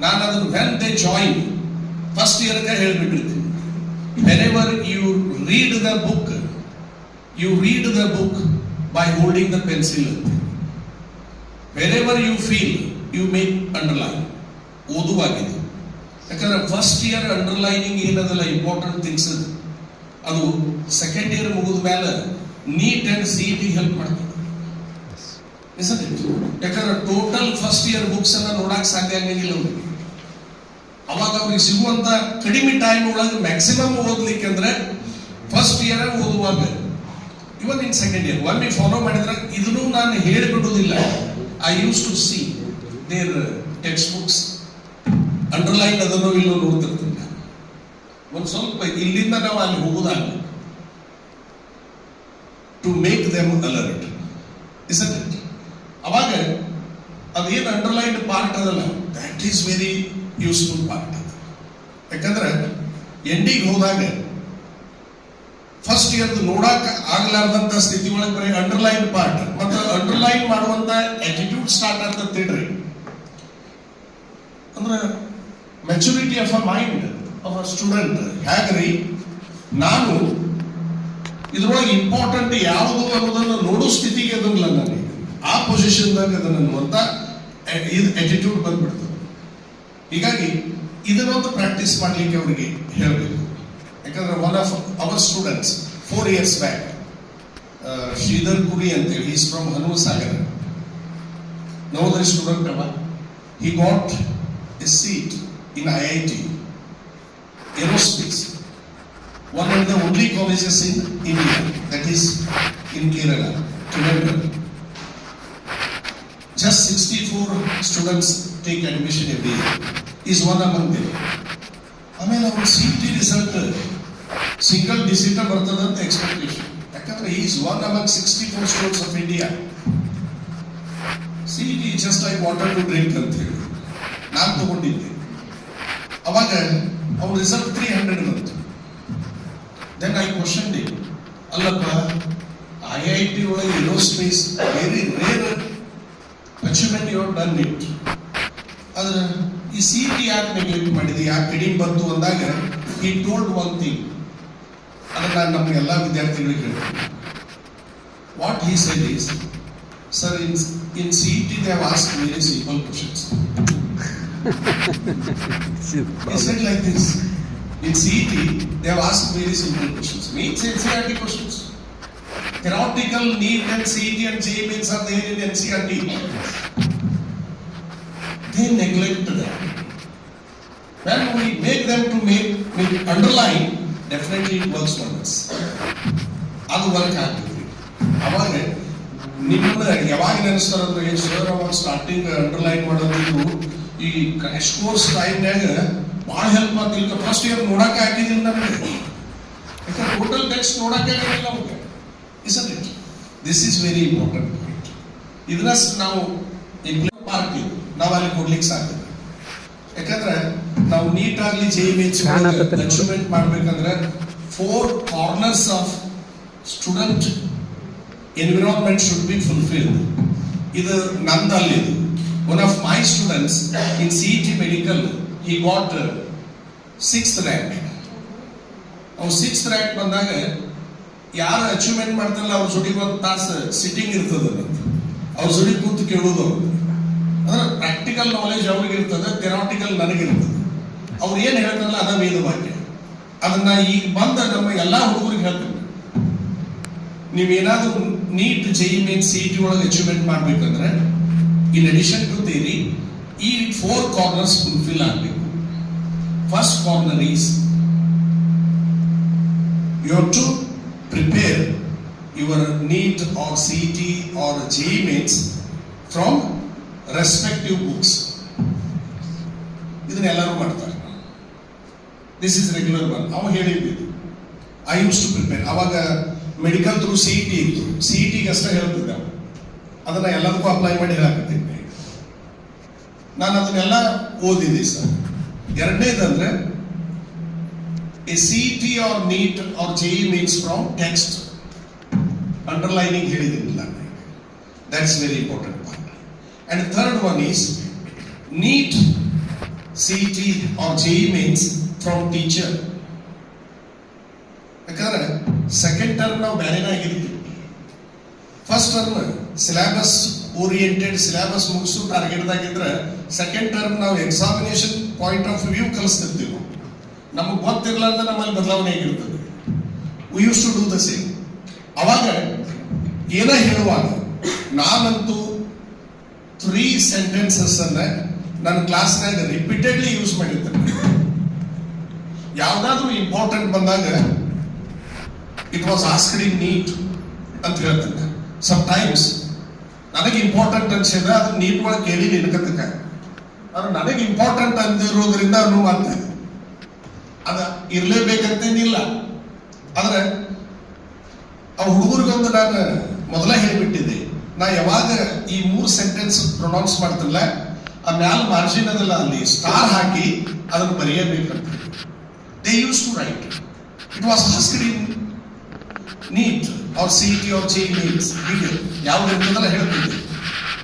ನಾನು ಅದನ್ನು ವೆನ್ ದೇ ಜಾಯಿನ್ ಫಸ್ಟ್ ಇಯರ್ಗೆ ಹೇಳ್ಬಿಟ್ಟಿರ್ತೀನಿ, whenever you read the book by holding the pencil. Wherever you feel, you make underline. ಓದುವಾಗಿದೆ. ಯಾಕಂದ್ರೆ ಫಸ್ಟ್ ಇಯರ್ ಅಂಡರ್ಲೈನಿಂಗ್ ಏನದಲ್ಲ ಇಂಪಾರ್ಟೆಂಟ್ ಥಿಂಗ್ಸ್ ಅದು ಸೆಕೆಂಡ್ ಇಯರ್ ಮುಗಿದ ಮೇಲೆ ನೀಟ್ ಅಂಡ್ CET ಹೆಲ್ಪ್ ಮಾಡ್ತದೆ. ಯಾಕಂದ್ರೆ ಟೋಟಲ್ ಫಸ್ಟ್ ಇಯರ್ ಬುಕ್ಸ್ ಅನ್ನ ನೋಡಕ್ ಸಾಧ್ಯ ಆಗಂಗಿಲ್ಲ ಅವ್ರಿಗೆ. ಅವಾಗ ಅವ್ರಿಗೆ ಸಿಗುವಂತ ಕಡಿಮೆ ಟೈಮ್ ಒಳಗೆ ಮ್ಯಾಕ್ಸಿಮಮ್ ಓದ್ಲಿಕ್ಕೆ ಅಂದ್ರೆ ಫಸ್ಟ್ ಇಯರ್ ಓದುವಾಗ ಇವನ್ ಇನ್ ಸೆಕೆಂಡ್ ಇಯರ್ ಒಮ್ಮೆ ಫಾಲೋ ಮಾಡಿದ್ರೆ ಇದನ್ನು ನಾನು ಹೇಳಿಬಿಡುವುದಿಲ್ಲ. I use to see their text books underline ಅದನ್ನು ಇಲ್ಲೋ ನೋಡ್ತಿರ್ತೀನಿ. ಒಂದು ಸ್ವಲ್ಪ ಇಲ್ಲಿಂದ ನಾವು ಅಲ್ಲಿ ಹೋಗುದಾಗ to make them alert isn't it. ಅವಾಗ ಅದೇನು ಅಂಡರ್ಲೈನ್ ಪಾರ್ಟ್ ಅದಲ್ಲ, that is very useful part. ಯಾಕಂದ್ರೆ ಎಂಡಿಗೆ ಹೋದಾಗ ಫಸ್ಟ್ ಇಯರ್ ನೋಡಕ್ ಆಗ್ಲಾರ್ದಂತ ಸ್ಥಿತಿ ಒಳಗೆ ಬರೀ ಅಂಡರ್ಲೈನ್ ಪಾರ್ಟ್ ಮತ್ತೆ ಅಂಡರ್ಲೈನ್ ಮಾಡುವಂತ ಆಟಿಟ್ಯೂಡ್ ಸ್ಟಾರ್ಟ್ ಆಗ್ತದೆ ತಿಳ್ರಿ. ಅಂದ್ರೆ maturity of a mind of a student ಹೇಗ್ರಿ, ನಾನು ಇದ್ರೊಳಗೆ ಇಂಪಾರ್ಟೆಂಟ್ ಯಾವುದು ಅನ್ನೋದನ್ನು ನೋಡೋ ಸ್ಥಿತಿಗೆ ಅದನ್ನ ನನಗೆ ಆ ಪೊಸಿಷನ್ದಾಗ ಅದನ್ನು ಅಂತ ಆಟಿಟ್ಯೂಡ್ ಬಂದ್ಬಿಡ್ತದೆ. ಹೀಗಾಗಿ ಇದನ್ನೊಂದು ಪ್ರಾಕ್ಟೀಸ್ ಮಾಡ್ಲಿಕ್ಕೆ ಅವರಿಗೆ ಹೇಳಬೇಕು. ಯಾಕಂದ್ರೆ one of our students 4 years back, Shridhar Kuri ಅಂತೇಳಿ, is from Hanumasagara, Navodaya student ಅವ. He got a seat in IIT Aerospace, one of the only colleges in India, that is in Kerala, Trivandrum. Just 64 students take admission every year. Is one among them. ಆಮೇಲೆ ಅವ್ರ CET result single digit ಬರ್ತದೆ ಅಂತ expectation. ಯಾಕಂದ್ರೆ is one among 64 students of India. CET just like water to drink ಅಂತ ಹೇಳಿ ನಾನು ತಗೊಂಡಿದ್ದೆ. ಅವಾಗ ಅವ್ರ ರಿಸಲ್ಟ್ 300 ಬಂತು. ದೆನ್ ಐ ಕ್ವಶನ್ಡ್ ಇಟ್, ಅಲ್ಲಪ್ಪ IIT ಒಳಗೆ aerospace very rare achievement you have done it, ಆದ್ರೆ ಈ CET ಯಾಕೆ ನೆಗ್ಲೆಕ್ಟ್ ಮಾಡಿದೆ, ಯಾಕೆ ಕಡಿಮೆ ಬಂತು ಅಂದಾಗ he told one thing. ಅದನ್ನ ನಾನು ನಮ್ಮ ಎಲ್ಲ ವಿದ್ಯಾರ್ಥಿಗಳಿಗೆ ಹೇಳ್ತೀನಿ. What he said is, sir, in CET they have asked very simple questions. He said like this, in CET they have asked very simple questions. Means NCERT questions. Theoretical NEET and CET and JEE mains are there in NCERT. They neglect that. When we make them to make underline, definitely it works wonders. ಅದು work ಆಗ್ತದೆ. ಅವಾಗ ನಿಮ್ಮನ್ನ ಯಾವಾಗ ನೆನೆಸ್ತಾರಂದ್ರೆ sir ಅವಾಗ starting underline ಮಾಡೋದು ಈ crash course ಟೈಮ್ನಾಗ ಭಾಳ ಹೆಲ್ಪ್ ಆಗ್ತಿಲ್ಲ. ಫಸ್ಟ್ ಇಯರ್ ನೋಡಕ್ಕೆ ಹಾಕಿದಿಲ್ಲ ನಮಗೆ, ಯಾಕಂದ್ರೆ ಟೋಟಲ್ ಟೆಕ್ಸ್ಟ್ ನೋಡಕ್ಕೆ ಆಗಿಲ್ಲ ನಮಗೆ. Isn't it? This is very important point. ಇದನ್ನ ನಾವು ಇಂಪ್ಲಿಮೆಂಟ್ ಮಾಡ್ತೀವಿ, ನಾವು ಅಲ್ಲಿ ಕೊಡ್ಲಿಕ್ಕೆ ಸಾಧ್ಯ. ಯಾಕಂದ್ರೆ ನಾವು ನೀಟಾಗ್ಲಿ JEE ಮೇನ್ಸ್ ಅಚೀವ್ಮೆಂಟ್ ಮಾಡ್ಬೇಕಂದ್ರೆ 4 corners of student environment should be fulfilled. ಇದು ನಂದಲ್ಲಿ ಇದು one of my students in CET medical, he got 6th rank. ಅವ್ರು 6th rank ಬಂದಾಗ ಯಾರು ಅಚೀವ್ಮೆಂಟ್ ಮಾಡ್ತಾರಲ್ಲ ಅವ್ರ ಜೊತೆಗೆ ಒಂದು ತಾಸು ಸಿಟ್ಟಿಂಗ್ ಇರ್ತದ, ಅವ್ರ ಜೊತೆ ಕೂತು ಕೇಳೋದು. ಅಂದ್ರೆ ಪ್ರಾಕ್ಟಿಕಲ್ ನಾಲೆಜ್ ಅವ್ರಿಗೆ ಇರ್ತದೆ, ಥೆರಾಟಿಕಲ್ ನನಗಿರ್ತದೆ. ಅವ್ರು ಏನ್ ಹೇಳ್ತಾರಲ್ಲ ಅದ ವೇದ ವಾಕ್ಯ. ಅದನ್ನ ಈಗ ಬಂದ ನಮ್ಮ ಎಲ್ಲಾ ಹುಡುಗರಿಗೆ ಹೇಳ್ತೀನಿ, ನೀವೇನಾದ್ರೂ ನೀಟ್ JEE ಮೇನ್ CET ಒಳಗೆ ಅಚೀವ್ಮೆಂಟ್ ಮಾಡ್ಬೇಕಂದ್ರೆ ಇನ್ ಅಡಿಷನ್ ಟು ಥಿಯರಿ ಈ 4 ಕಾರ್ನರ್ಸ್ ಫುಲ್ಫಿಲ್ ಆಗಬೇಕು. First corner is you have to prepare your NEET or CET or JEE mains from respective books. ಇದನ್ನೆಲ್ಲರೂ ಮಾಡ್ತಾರೆ. This is regular one. ಅವ ಹೇಳಿದ್ದು I use to prepare. ಅವಾಗ medical through CET ಇತ್ತು. CETಗೆ ಅಷ್ಟೇ ಹೇಳ್ತಿದ್ದೆ. ಅದನ್ನ ಎಲ್ಲದಕ್ಕೂ ಅಪ್ಲೈ ಮಾಡಿ ಹೇಳಾಕತ್ತೀನಿ. ನಾನು ಅದನ್ನೆಲ್ಲ ಓದಿದ್ದೆ sir. ಎರಡನೇದಂದ್ರೆ a CET or NEET or JEE means from text. Underlining ಹೇಳಿದ್ದೀನಿ ನಾನು. That's very important part. And third one is NEET, CET or JEE means from teacher. ಯಾಕಂದ್ರೆ ಸೆಕೆಂಡ್ ಟರ್ಮ್ ನಾವು ಬೇರೆನೇ ಆಗಿರ್ತೀವಿ. First term syllabus oriented, syllabus ಮುಗಿಸು ಟಾರ್ಗೆಟ್ದಾಗಿದ್ರೆ second term ನಾವು examination point of view ಕಲಿಸ್ತಿರ್ತೀವಿ. ನಮಗೆ ಗೊತ್ತಿರಲಾರ್ದ ನಮ್ಮಲ್ಲಿ ಬದಲಾವಣೆ ಆಗಿರ್ತದೆ. We use to do the same. ಅವಾಗ ಏನ ಹೇಳುವಾಗ ನಾನಂತೂ 3 sentences ಅನ್ನ ನನ್ನ ಕ್ಲಾಸ್ನಾಗ ರಿಪೀಟೆಡ್ಲಿ ಯೂಸ್ ಮಾಡಿರ್ತೇನೆ. ಯಾವ್ದಾದ್ರು ಇಂಪಾರ್ಟೆಂಟ್ ಬಂದಾಗ it was asked in NEET ಅಂತ ಹೇಳ್ತೇನೆ. ಸಮ್ ಟೈಮ್ಸ್ ನನಗೆ ಇಂಪಾರ್ಟೆಂಟ್ ಅನ್ಸಿದ್ರೆ ಅದು NEET ಒಳಗೆ ಕೇಳಿ ನಿನ್ಕತ್ತಕ್ಕ ಅದು ನನಗೆ ಇಂಪಾರ್ಟೆಂಟ್ ಅಂದಿರೋದ್ರಿಂದ ಅನು ಮಾಡ್ತೇನೆ. ಅದ ಇರ್ಲೇಬೇಕಂತೇನಿಲ್ಲ. ಆದ್ರೆ ಆ ಹುಡುಗರಿಗೊಂದು ನಾನು ಮೊದಲ ಹೇಳಿಬಿಟ್ಟಿದ್ದೆ, ನಾ ಯಾವಾಗ ಈ 3 ಸೆಂಟೆನ್ಸ್ ಪ್ರೊನೌನ್ಸ್ ಮಾಡ್ತಿಲ್ಲ ಆ ಮ್ಯಾಲ ಮಾರ್ಜಿನ್ ಅದಲ್ಲ ಅಲ್ಲಿ ಸ್ಟಾರ್ ಹಾಕಿ ಅದನ್ನು ಬರೆಯಬೇಕಂತ. They use to write it was asked in NEET or CET or JEE means. ಹೀಗೆ ಯಾವ್ದು ಇರ್ತದಲ್ಲ ಹೇಳ್ತಿದ್ದೆ.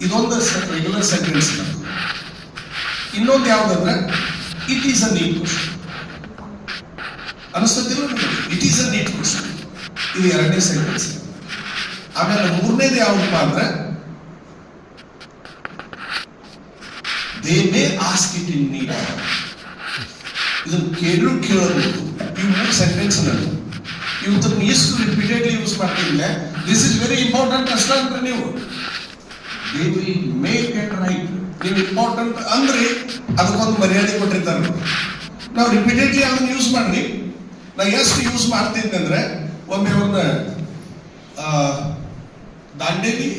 ಇದೊಂದು ರೆಗ್ಯುಲರ್ ಸೆಂಟೆನ್ಸ್. ಇನ್ನೊಂದು ಯಾವ್ದಂದ್ರೆ it is a NEET question ಅನಿಸ್ತದಿಲ್ಲ. It is a NEET question. ಇದು ಎರಡನೇ ಸೆಂಟೆನ್ಸ್. ಆಮೇಲೆ ಮೂರನೇದು ಯಾವ್ದಪ್ಪ ಅಂದ್ರೆ they may ask it in NEET. ಇದನ್ನು ಕೇಳಬಹುದು. ಈ 3 ಸೆಂಟೆನ್ಸ್ ನಾನು ಇವತ್ತನ್ನು ಎಷ್ಟು ರಿಪೀಟೆಡ್ಲಿ ಯೂಸ್ ಮಾಡ್ತಿಲ್ಲ. ದಿಸ್ ಇಸ್ ವೆರಿ ಇಂಪಾರ್ಟೆಂಟ್ ಅಷ್ಟೇ ಅಂದ್ರೆ ನೀವು they will make it right. ನೀವು ಇಂಪಾರ್ಟೆಂಟ್ ಅಂದ್ರೆ ಅದಕ್ಕೊಂದು ಮರ್ಯಾದೆ ಕೊಟ್ಟಿರ್ತಾರೆ. ನಾವು ರಿಪೀಟೆಡ್ಲಿ ಅದನ್ನ ಯೂಸ್ ಮಾಡ್ರಿ. ನಾ ಎಷ್ಟು ಯೂಸ್ ಮಾಡ್ತೀನಿ ಅಂದ್ರೆ ಒಮ್ಮೆ ಅವ್ರನ್ನ ದಾಂಡೇಲಿ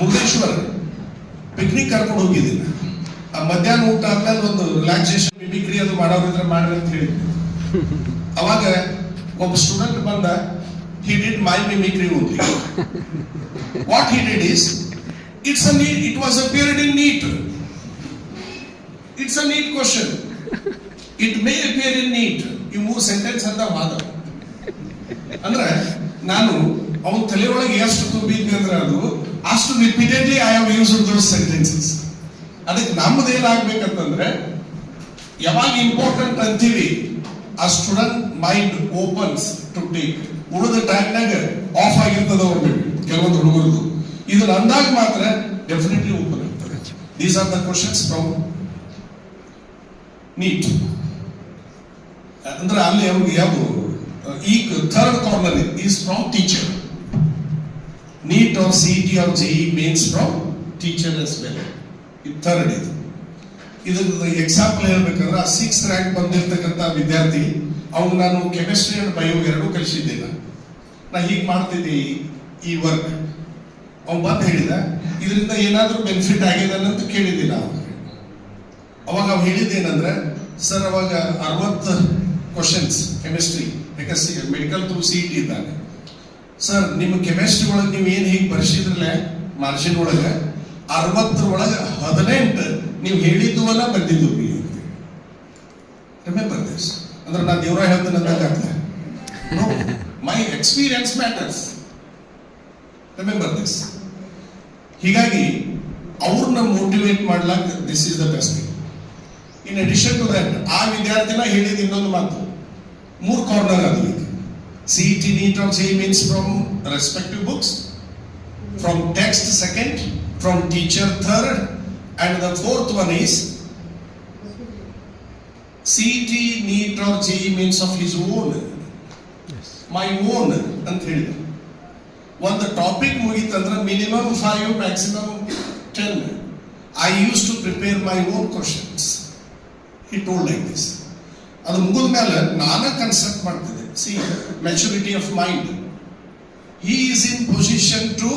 ಮುರುಡೇಶ್ವರ ಪಿಕ್ನಿಕ್ ಕರ್ಕೊಂಡು ಹೋಗಿದ್ದೀನಿ. ಆ ಮಧ್ಯಾಹ್ನ ಊಟ ಆದ್ಮೇಲೆ ಒಂದು ರಿಲ್ಯಾಕ್ಸೇಷನ್ ಮಿಮಿಕ್ರಿ ಅದು ಮಾಡೋರಿದ್ರೆ ಮಾಡ್ರಿ ಅಂತ ಹೇಳಿದ್ವಿ. ಅವಾಗ ಒಬ್ಬ ಸ್ಟೂಡೆಂಟ್ ಬಂದ, he did my mimicry only. What he did is, it was appeared in NEET. It's a NEET question. It may appear in NEET. ಈ 3 ಸೆಂಟೆನ್ಸ್ ಅಂತ ವಾದ. ಅಂದ್ರೆ ನಾನು ಅವನ ತಲೆ ಒಳಗೆ ಎಷ್ಟು ತುಂಬಿದ್ವಿ ಅಂದ್ರೆ ಅದು ಅಷ್ಟು repeatedly I have used those sentences. ಅದಕ್ಕೆ ನಮ್ಮದು ಏನಾಗ್ಬೇಕಂತಂದ್ರೆ ಯಾವಾಗ ಇಂಪಾರ್ಟೆಂಟ್ ಅಂತೀವಿ ಆ student mind opens to take. ಉಳಿದ ಟೈಮ್ನಾಗ ಆಫ್ ಆಗಿರ್ತದ ಅವ್ರಿಗೆ ಕೆಲವೊಂದು ಹುಡುಗರದು. ಇದನ್ನ ಅಂದಾಗ ಮಾತ್ರ ಡೆಫಿನೆಟ್ಲಿ ಓಪನ್ ಆಗ್ತದೆ. These are the questions from NEET. ಅಂದ್ರೆ ಅಲ್ಲಿ ಅವ್ರಿಗೆ ಯಾವುದು ಈ third corner is from teacher. NEET or CET or JEE means from teacher as well. ಇದು ಥರ್ಡ್. ಇದರ ಎಕ್ಸಾಂಪಲ್ ಹೇಳ್ಬೇಕಂದ್ರೆ 6th ರ್ಯಾಂಕ್ ಬಂದಿರ್ತಕ್ಕಂಥ ವಿದ್ಯಾರ್ಥಿ ಅವ್ನು ನಾನು ಕೆಮಿಸ್ಟ್ರಿ ಅಂಡ್ ಬಯೋ ಎರಡೂ ಕಲಿಸಿದ್ದೇನೆ. ನಾ ಹೀಗೆ ಮಾಡ್ತಿದ್ದೆ ಈ ವರ್ಕ್. ಅವ್ನು ಬಂದು ಹೇಳಿದ ಇದರಿಂದ ಏನಾದರೂ ಬೆನಿಫಿಟ್ ಆಗಿದೆ ಅಂತ ಕೇಳಿದ್ದೆ ನಾವು. ಅವಾಗ ಅವ್ನು ಹೇಳಿದ್ದೇನಂದ್ರೆ ಸರ್ ಅವಾಗ 60 ಕ್ವಶನ್ಸ್ ಕೆಮಿಸ್ಟ್ರಿ, ಯಾಕಂದ್ರೆ ಮೆಡಿಕಲ್ ಥ್ರೂ CET ಇದ್ದಾನೆ. ಸರ್ ನಿಮ್ಮ ಕೆಮಿಸ್ಟ್ರಿ ಒಳಗೆ ನೀವು ಏನು ಹೀಗೆ ಬರ್ಸಿದ್ರಲ್ಲ ಮಾರ್ಜಿನ್ ಒಳಗೆ 60 ಒಳಗೆ 18 ನೀವು ಹೇಳಿದ್ದುವಲ್ಲ ಬಂದಿದ್ದು. Remember this. ಅಂದ್ರೆ ನಾನು ದೇವರ ಹೇಳ್ತೇನೆ ಅಂತ no, my experience matters. Remember this. ಹೀಗಾಗಿ ಅವ್ರನ್ನ ಮೋಟಿವೇಟ್ ಮಾಡ್ಲಾಕ this is the best thing. In addition to that ಆ ವಿದ್ಯಾರ್ಥಿನ ಹೇಳಿದ ಇನ್ನೊಂದು ಮಾತು, 3 ಕಾರ್ನರ್ ಅದು. CET, NEET or JEE means from respective books, from text second, from teacher third, and the fourth one is CET, NEET or JEE means of his own. Yes. My own ಅಂತ ಹೇಳಿದ. ಒಂದು topic ಮುಗಿತಂದ್ರೆ minimum 5 maximum 10. I used to prepare my own questions. He told like this. ಅದು ಮುಗಿದ ಮೇಲೆ ನಾನೇ consult ಮಾಡ್ತಿದ್ದೆ. C maturity of mind. he is in position to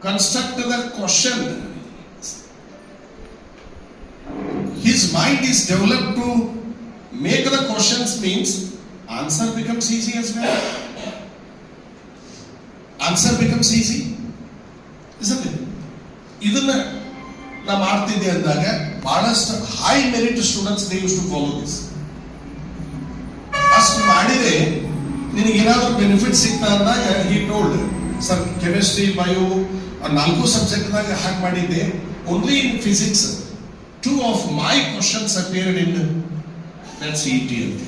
construct the question. His mind is developed to make the questions, means answer becomes easy as well. Answer becomes easy, isn't it? ಇದನ್ನ ನಾ ಮಾಡ್ತಿದ್ದೆ ಅಂದಾಗ ಬಹಳಷ್ಟು high merit students they use to follow this. ಅಷ್ಟು ಮಾಡಿದ್ರೆ ನಿನಗೇನಾದ್ರೂ benefit ಸಿಗ್ತಾ ಅಂದಾಗ he told sir chemistry bio 4 ಸಬ್ಜೆಕ್ಟ್ದಾಗ ಹಾಗೆ ಮಾಡಿದ್ದೆ. Only in physics 2 of my questions appeared in that CET ಅಂತ.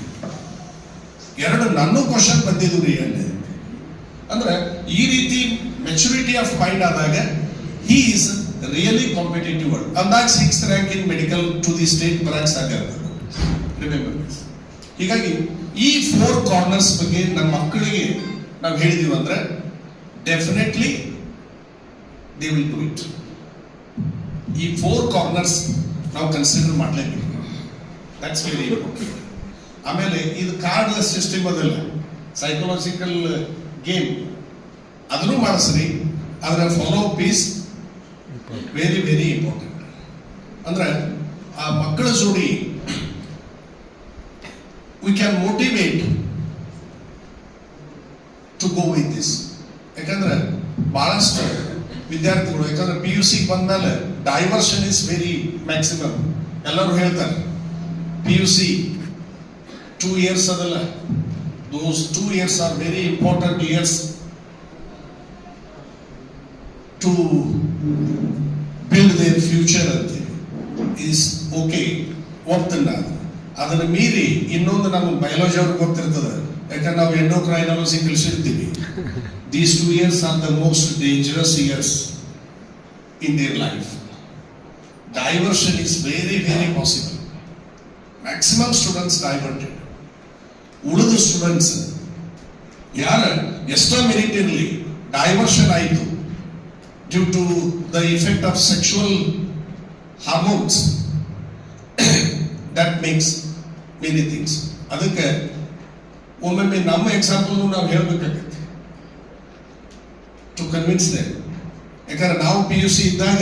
2 ನನ್ನ ಕ್ವಶನ್ ಬಂದಿದ್ದು ರೀ ಅಲ್ಲಿ. ಅಂದ್ರೆ ಈ ರೀತಿ ಮೆಚುರಿಟಿ ಆಫ್ ಮೈಂಡ್ ಆದಾಗ he is really competitive. ಅಂದಾಗ 6th rank in medical to the state ಬರಕ್ ಸಾಧ್ಯ ಆಗ್ತದೆ. Remember this. ಹೀಗಾಗಿ ಈ 4 ಕಾರ್ನರ್ಸ್ ಬಗ್ಗೆ ನಮ್ಮ ಮಕ್ಕಳಿಗೆ ನಾವು ಹೇಳಿದೀವಿ ಅಂದ್ರೆ definitely they will do it. ಈ 4 ಕಾರ್ನರ್ಸ್ ನಾವು ಕನ್ಸಿಡರ್ ಮಾಡಲೇಬೇಕು. That's very important. ಆಮೇಲೆ ಇದು ಕಾರ್ಡ್ಲೆಸ್ ಸಿಸ್ಟಮ್ ಅದಲ್ಲ, ಸೈಕಲಾಜಿಕಲ್ ಗೇಮ್ ಅದನ್ನು ಮಾಡಿಸ್ರಿ. ಅದರ follow up is very very important. ಅಂದ್ರೆ ಆ ಮಕ್ಕಳ ಜೋಡಿ we can motivate to go with this. ಯಾಕಂದ್ರೆ ಬಹಳಷ್ಟು ವಿದ್ಯಾರ್ಥಿಗಳು ಯಾಕಂದ್ರೆ PUC ಬಂದ್ಮೇಲೆ ಡೈವರ್ಷನ್ ಇಸ್ ವೆರಿ ಮ್ಯಾಕ್ಸಿಮಮ್. ಎಲ್ಲರೂ ಹೇಳ್ತಾರೆ PUC 2 years ಅದಲ್ಲ, those 2 years are very important years to build their future ಅಂತ is okay. ಒಪ್ತಲ್ಲ. ಅದನ್ನ ಮೀರಿ ಇನ್ನೊಂದು ನಮ್ಗೆ ಬಯಾಲಜಿ ಅವ್ರಿಗೆ ಗೊತ್ತಿರ್ತದೆ, ಯಾಕಂದ್ರೆ ನಾವು endocrinology ಕಲಿಸಿರ್ತೀವಿ. These 2 years are the most dangerous years in their life. Diversion is very very possible. Maximum students diverted. ಉಳಿದ ಸ್ಟೂಡೆಂಟ್ಸ್ ಯಾರ ಎಷ್ಟೋ ಮೆರಿಟ್ ಇರಲಿ ಡೈವರ್ಷನ್ ಆಯಿತು due to the effect of sexual hormones, that makes many things. ಅದಕ್ಕೆ ಒಮ್ಮೊಮ್ಮೆ ನಮ್ಮ example ನಾವು ಹೇಳ್ಬೇಕಾಗತ್ತೆ to convince them. ಯಾಕಂದ್ರೆ ನಾವು PUC ಇದ್ದಾಗ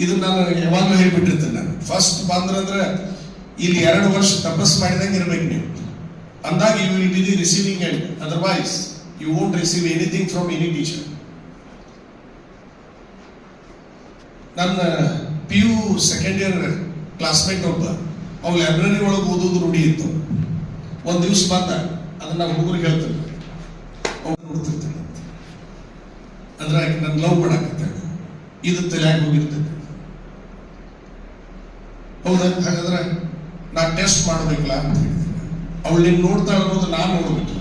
ಇದನ್ನ ನಾನು ಯಾವಾಗಲೂ ಹೇಳ್ಬಿಟ್ಟಿರ್ತೇನೆ. ನಾನು ಫಸ್ಟ್ ಬಂದ್ರಂದ್ರೆ ಇಲ್ಲಿ 2 ವರ್ಷ ತಪಸ್ ಮಾಡಿದಂಗೆ ಇರ್ಬೇಕು ನೀವು. ಅಂದಾಗ you will be the receiving end, otherwise you won't receive anything from any teacher. ನನ್ನ PU ಸೆಕೆಂಡ್ ಇಯರ್ ಕ್ಲಾಸ್ಮೇಟ್ ಒಬ್ಬ ಅವ್ನು ಲೈಬ್ರರಿ ಒಳಗೆ ಓದೋದು ರೂಢಿ ಇತ್ತು. ಒಂದು ದಿವಸ ಬಂದ, ಅದನ್ನ ಹುಡುಗರಿಗೆ ಹೇಳ್ತಾನೆ, ಅವ್ರು ನೋಡ್ತಿರ್ತಾನೆ ಅಂದ್ರೆ ನನ್ನ ಲವ್ ಮಾಡಾಕತ್ತಾಗ ಇದು ತಲೆಯಾಗಿ ಹೋಗಿರ್ತದೆ. ಹೌದಾ? ಹಾಗಾದ್ರೆ ನಾ ಟೆಸ್ಟ್ ಮಾಡ್ಬೇಕಲ್ಲ ಅಂತ ಹೇಳಿದೆ. ಅವಳು ನೀನು ನೋಡ್ತಾ ಅನ್ನೋದು ನಾನು ನೋಡ್ಬೇಕು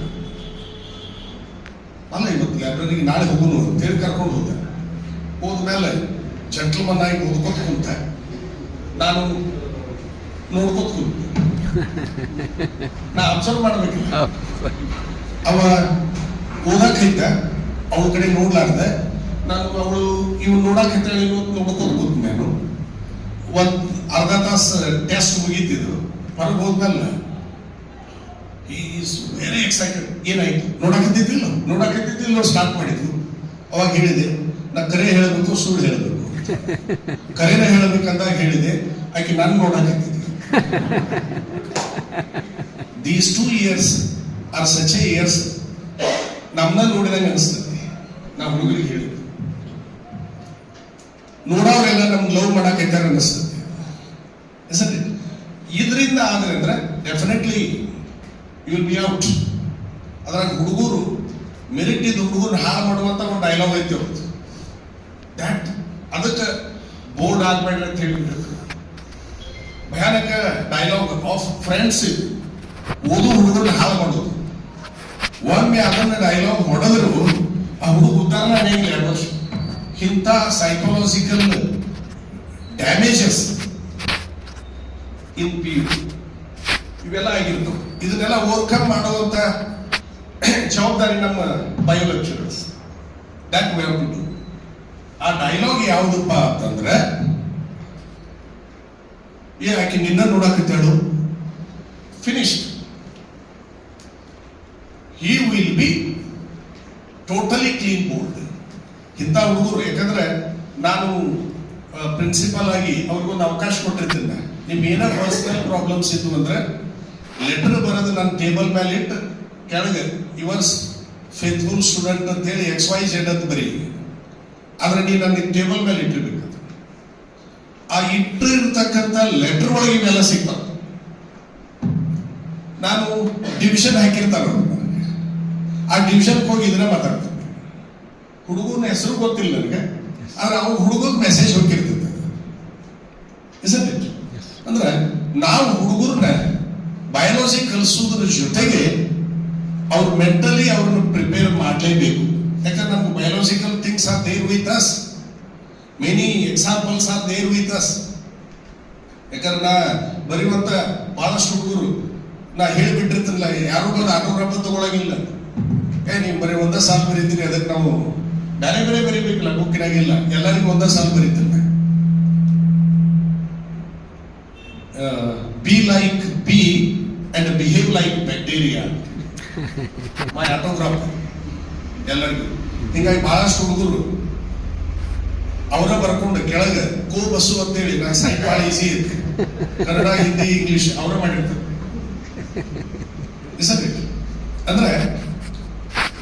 ಅಲ್ಲ. ಇವತ್ತು ಲೈಬ್ರರಿಗೆ ನಾಳೆ ಹೋಗೋನು ಅಂತೇಳಿ ಕರ್ಕೊಂಡು ಹೋದೆ. ಹೋದ್ಮೇಲೆ ಜೆಂಟಲ್ಮನ್ ಆಗಿ ಓದ್ಕೊತ ಕುಂತ, ನಾನು ನೋಡ್ಕೊತ ಕುಂತ. ನಾ ಅಬ್ಸರ್ವ್ ಮಾಡ್ಬೇಕಿಲ್ಲ. ಅವ ಓದಾಕೈತ, ಅವಳ ಕಡೆ ನೋಡ್ಲಾರ್ದೆ ನಾನು ಅವಳು ಇವ್ ನೋಡಾಕೈತ ನೋಡ್ಕೊತ ಕೂತ್. ನಾನು ಒಂದ್ ಅರ್ಧ ತಾಸು ಟೆಸ್ಟ್ ಮುಗೀತಿದ್ರು. ಹೊರಗೆ ಹೋದ್ಮೇಲೆ ಈಸ್ ವೆರಿ ಎಕ್ಸೈಟೆಡ್. ಏನಾಯ್ತು? ನೋಡಾಕತ್ತಿದ್ದಿಲ್ಲ ಸ್ಟಾರ್ಟ್ ಮಾಡಿದ್ರು. ಅವಾಗ ಹೇಳಿದೆ, ನಾ ಕರೆ ಹೇಳಬೇಕು ಸುಳ್ಳು ಹೇಳಬೇಕು. ಕರೆನ ಹೇಳಬೇಕಂದಾಗ ಹೇಳಿದೆ, ಆಕೆ ನಾನು ನೋಡಾಕತ್ತಿದ್ದೆ. These 2 years are such a years. ನಮ್ಮನ್ನ ನೋಡಿದಂಗೆ ಅನಿಸ್ತದೆ. ನಾ ಹುಡುಗರಿಗೆ ಹೇಳಿದ್ದೆ, ನೋಡೋರೆಲ್ಲ ನಮ್ಗೆ ಲವ್ ಮಾಡಾಕೈತಾರ ಅನಿಸ್ತದೆ. ಇದರಿಂದ ಆದ್ರೆ ಅಂದ್ರೆ definitely you will be out. ಅದ್ರಾಗ ಹುಡುಗರು ಮೆರಿಟ್ ಇದ್ದ ಹುಡುಗರು ಹಾಳು ಮಾಡುವಂತ ಒಂದು ಡೈಲಾಗ್ ಐತಿ ಅವ್ರದ್ದು. ದ್ಯಾಟ್ ಅದಕ್ಕೆ ಬೋರ್ಡ್ ಆಗ್ಬೇಡ್ರಿ ಅಂತ ಹೇಳಿಬಿಟ್ಟಿರ್ತಾರೆ. ಭಯಾನಕ ಡೈಲಾಗ್ ಆಫ್ ಫ್ರೆಂಡ್ಸ್ ಇದು. ಓದು ಹುಡುಗರನ್ನ ಹಾಳು ಮಾಡೋದು. ಒಮ್ಮೆ ಅದನ್ನ ಡೈಲಾಗ್ ಹೊಡೆದ್ರು ಆ ಹುಡುಗ ಉದ್ದಾರಣ ಹೇಗೆ 2 ವರ್ಷ. ಇಂಥ ಸೈಕಾಲಜಿಕಲ್ ಡ್ಯಾಮೇಜಸ್ ಇನ್ PU ಇವೆಲ್ಲ ಆಗಿರ್ತವೆ. ಇದನ್ನೆಲ್ಲ ಓವರ್ಕಮ್ ಮಾಡುವಂತ ಜವಾಬ್ದಾರಿ ನಮ್ಮ bio lecturers. That we have to do. ಆ ಡೈಲಾಗ್ ಯಾವುದಪ್ಪ ಅಂತಂದ್ರೆ, ಆಕೆ ನಿನ್ನ ನೋಡಾಕತ್ತೇಳು, finished. He will be totally clean board. ಇಂಥ ಹುಡುಗರು, ಯಾಕಂದ್ರೆ ನಾನು ಪ್ರಿನ್ಸಿಪಾಲ್ ಆಗಿ ಅವ್ರಿಗೊಂದು ಅವಕಾಶ ಕೊಟ್ಟಿರ್ತೀನಿ. ನಿಮ್ ಏನೋ ಪರ್ಸನಲ್ ಪ್ರಾಬ್ಲಮ್ಸ್ ಇದ್ದು ಅಂದ್ರೆ ಲೆಟರ್ ಬರೋದು ನನ್ನ ಟೇಬಲ್ ಮೇಲೆ ಇಟ್ಟು ಕೆಳಗೆ ಯುವರ್ಸ್ ಫೇತ್ಫುಲ್ ಸ್ಟೂಡೆಂಟ್ ಅಂತ ಹೇಳಿ XYZ ಅಂತ ಬರೀ. ಆದ್ರೆ ನೀ ನನ್ನ ಟೇಬಲ್ ಮೇಲೆ ಇಟ್ಟಿರ್ಬೇಕು. ಆ ಇಟ್ಟಿರ್ತಕ್ಕಂಥ ಲೆಟರ್ ಒಳಗೆ ಇವೆಲ್ಲ ಸಿಗ್ತಾವ. ನಾನು ಡಿವಿಷನ್ ಹಾಕಿರ್ತಾರ, ಆ ಡಿವಿಷನ್ಗೆ ಹೋಗಿ ಇದನ್ನ ಮಾತಾಡ್ತೀನಿ. ಹುಡುಗನ ಹೆಸರು ಗೊತ್ತಿಲ್ಲ ನನಗೆ, ಆದ್ರೆ ಅವ್ರ ಹುಡುಗನ ಮೆಸೇಜ್ ಹೋಗಿರ್ತದೆ. ಅಂದ್ರೆ ನಾವು ಹುಡುಗರನ್ನ ಬಯಾಲಜಿ ಕಲಿಸೋದ್ರ ಜೊತೆಗೆ ಅವ್ರು ಮೆಂಟಲಿ ಅವ್ರನ್ನ ಪ್ರಿಪೇರ್ ಮಾಡಲೇಬೇಕು. ಯಾಕಂದ್ರೆ ನಮ್ಗೆ biological things are there with us, many examples are there with us. ಯಾಕಂದ್ರೆ ನಾ ಬರೆಯುವಂತ ಬಹಳಷ್ಟು ಹುಡುಗರು ನಾ ಹೇಳಿಬಿಟ್ಟಿರ್ತಿಲ್ಲ, ಯಾರು ಬಂದು ಆಟೋಗ್ರಾಫ್ ತಗೊಳಗಿಲ್ಲ. ನೀವು ಬರೀ ಒಂದೇ ಸಾಲು ಬರೀತೀರಿ, ಅದಕ್ಕೆ ನಾವು ಬೇರೆ ಬೇರೆ ಬರೀಬೇಕಿಲ್ಲ, ಬುಕ್ಕಿನಾಗಿಲ್ಲ, ಎಲ್ಲರಿಗೂ ಒಂದೇ ಸಾಲು ಬರೀತಿಲ್ಲ. Be like bee and behave like bacteria, my autograph ಎಲ್ಲರಿಗೂ. ಹೀಗಾಗಿ ಬಹಳಷ್ಟು ಹುಡುಗರು ಅವರ ಬರ್ಕೊಂಡು ಕೆಳಗೆ ಕೋ ಬಸ್ಸು ಅಂತೇಳಿ, ನಾ ಸೈಟ್ ಭಾಳ ಈಸಿ ಇತ್ತು, ಕನ್ನಡ ಹಿಂದಿ ಇಂಗ್ಲಿಷ್ ಅವರ ಮಾಡಿರ್ತಾರೆ. ಅಂದ್ರೆ